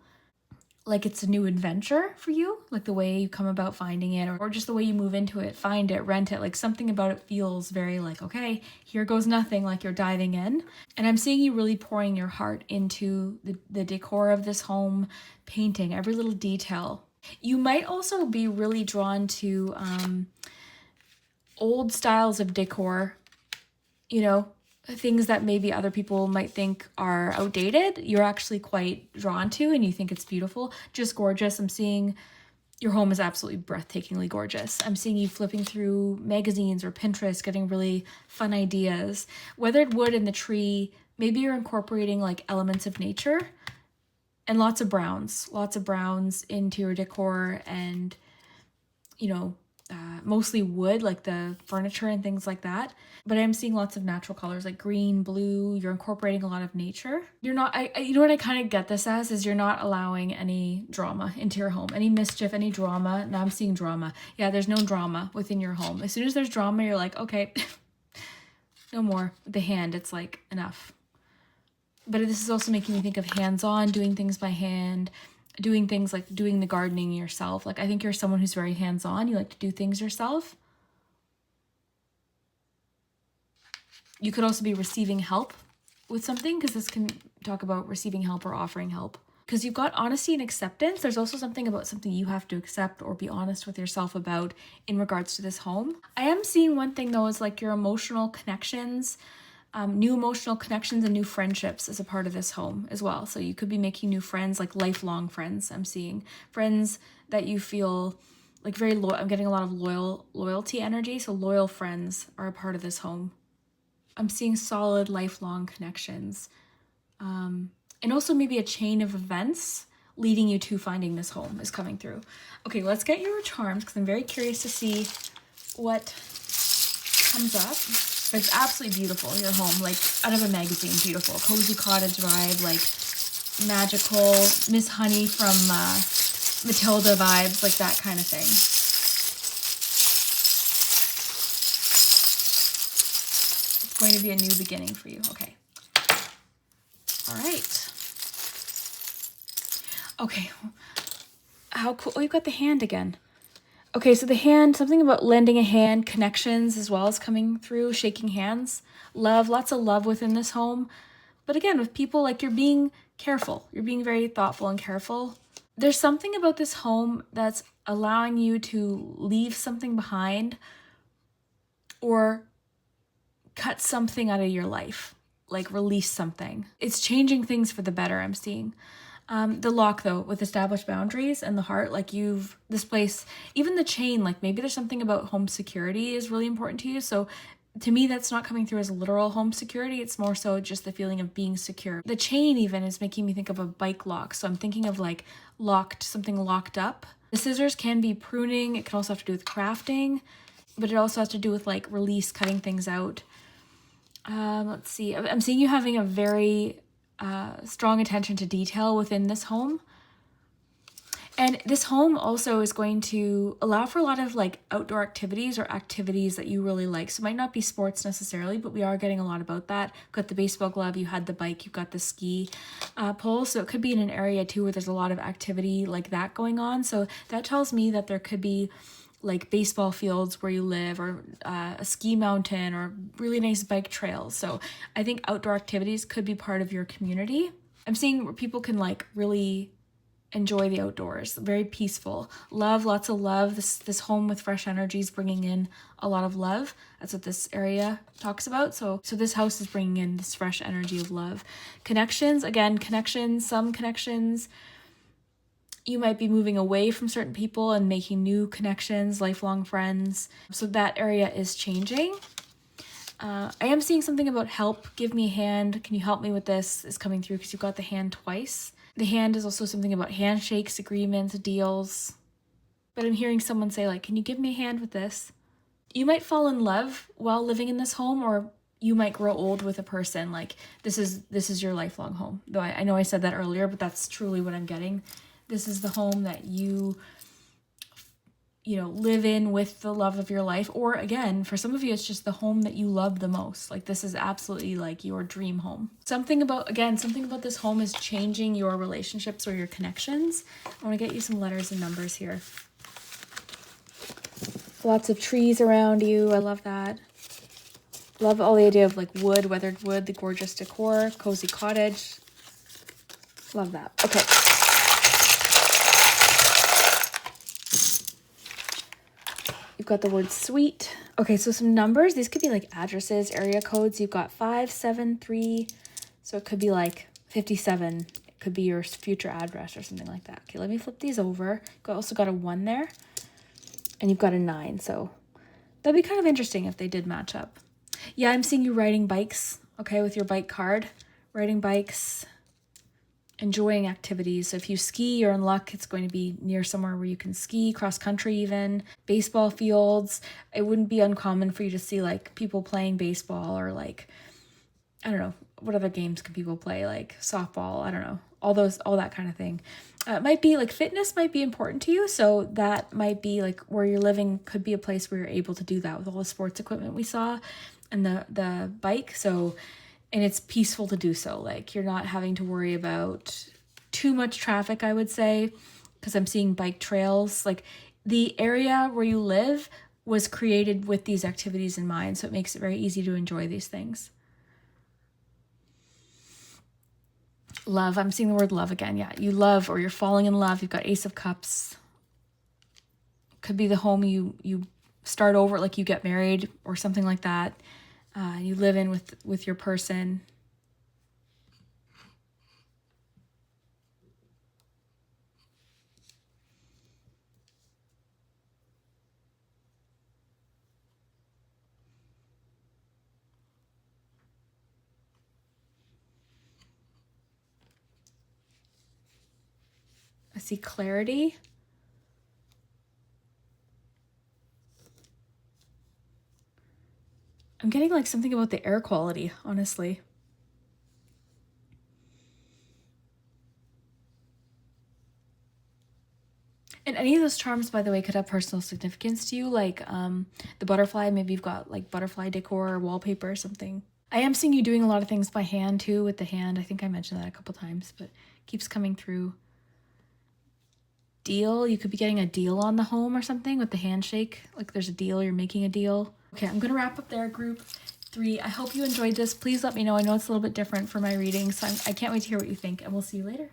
[SPEAKER 1] Like it's a new adventure for you, like the way you come about finding it, or just the way you move into it, find it, rent it, like something about it feels very like, okay, here goes nothing, like you're diving in. And I'm seeing you really pouring your heart into the decor of this home, painting every little detail. You might also be really drawn to old styles of decor, you know, things that maybe other people might think are outdated, you're actually quite drawn to and you think it's beautiful, just gorgeous. I'm seeing your home is absolutely breathtakingly gorgeous. I'm seeing you flipping through magazines or Pinterest, getting really fun ideas. Weathered wood in the tree, maybe you're incorporating like elements of nature and lots of browns into your decor and, you know, mostly wood, like the furniture and things like that. But I'm seeing lots of natural colors like green, blue. You're incorporating a lot of nature. You're not, you know what I kind of get this as is you're not allowing any drama into your home, any mischief, any drama. Now I'm seeing drama. Yeah, there's no drama within your home. As soon as there's drama, you're like, okay, no more. With the hand, it's like enough. But this is also making me think of hands-on, doing things by hand, doing things like doing the gardening yourself. Like I think you're someone who's very hands-on. You like to do things yourself. You could also be receiving help with something, because this can talk about receiving help or offering help. Because you've got honesty and acceptance. There's also something about something you have to accept or be honest with yourself about in regards to this home. I am seeing one thing though is like your emotional connections, new emotional connections and new friendships as a part of this home as well. So you could be making new friends, like lifelong friends. I'm seeing friends that you feel like very loyal. I'm getting a lot of loyalty energy. So loyal friends are a part of this home. I'm seeing solid lifelong connections. And also maybe a chain of events leading you to finding this home is coming through. Okay, let's get your charms because I'm very curious to see what comes up. But it's absolutely beautiful, your home, like out of a magazine, beautiful. Cozy cottage vibe, like magical, Miss Honey from Matilda vibes, like that kind of thing. It's going to be a new beginning for you. Okay. All right. Okay. How cool. Oh, you've got the hand again. Okay, so the hand, something about lending a hand, connections as well as coming through, shaking hands, love, lots of love within this home. But again, with people, like you're being careful. You're being very thoughtful and careful. There's something about this home that's allowing you to leave something behind or cut something out of your life, like release something. It's changing things for the better, I'm seeing. The lock though, with established boundaries and the heart, like this place, even the chain, like maybe there's something about home security is really important to you. So to me, that's not coming through as literal home security. It's more so just the feeling of being secure. The chain even is making me think of a bike lock. So I'm thinking of like something locked up. The scissors can be pruning. It can also have to do with crafting, but it also has to do with like release, cutting things out. Let's see. I'm seeing you having a very strong attention to detail within this home. And this home also is going to allow for a lot of like outdoor activities or activities that you really like. So it might not be sports necessarily, but we are getting a lot about that. You've got the baseball glove, you had the bike, you've got the ski pole. So it could be in an area too where there's a lot of activity like that going on. So that tells me that there could be like baseball fields where you live, or a ski mountain, or really nice bike trails. So I think outdoor activities could be part of your community. I'm seeing where people can like really enjoy the outdoors, very peaceful. Love, lots of love. This home with fresh energy is bringing in a lot of love. That's what this area talks about. So this house is bringing in this fresh energy of love. Connections, again, some connections. You might be moving away from certain people and making new connections, lifelong friends. So that area is changing. I am seeing something about help. Give me a hand. Can you help me with this? Is coming through because you've got the hand twice. The hand is also something about handshakes, agreements, deals. But I'm hearing someone say like, can you give me a hand with this? You might fall in love while living in this home, or you might grow old with a person. Like this is your lifelong home. Though I know I said that earlier, but that's truly what I'm getting. This is the home that you live in with the love of your life. Or again, for some of you, it's just the home that you love the most. Like this is absolutely like your dream home. Something about this home is changing your relationships or your connections. I want to get you some letters and numbers here. Lots of trees around you. I love that. Love all the idea of like wood, weathered wood, the gorgeous decor, cozy cottage. Love that. Okay. You've got the word sweet. Okay, so some numbers. These could be like addresses, area codes. You've got 573. So it could be like 57. It could be your future address or something like that. Okay, let me flip these over. You've also got a 1 there. And you've got a 9. So that'd be kind of interesting if they did match up. Yeah, I'm seeing you riding bikes, okay, with your bike card. Riding bikes, enjoying activities. So if you ski, you're in luck. It's going to be near somewhere where you can ski, cross country even, baseball fields. It wouldn't be uncommon for you to see like people playing baseball, or like, I don't know, what other games can people play? Like softball, I don't know, all that kind of thing. It might be like fitness might be important to you. So that might be like where you're living could be a place where you're able to do that with all the sports equipment we saw and the bike. So, and it's peaceful to do so. Like you're not having to worry about too much traffic, I would say, because I'm seeing bike trails. Like the area where you live was created with these activities in mind. So it makes it very easy to enjoy these things. Love, I'm seeing the word love again. Yeah, you love, or you're falling in love. You've got Ace of Cups. Could be the home you start over, like you get married or something like that. You live in with your person. I see clarity. I'm getting like something about the air quality, honestly. And any of those charms, by the way, could have personal significance to you, like the butterfly. Maybe you've got like butterfly decor or wallpaper or something. I am seeing you doing a lot of things by hand too, with the hand. I think I mentioned that a couple times, but it keeps coming through. Deal, you could be getting a deal on the home or something with the handshake. Like there's a deal, you're making a deal. Okay, I'm gonna wrap up there, group 3. I hope you enjoyed this. Please let me know. I know it's a little bit different for my reading, so I can't wait to hear what you think, and we'll see you later.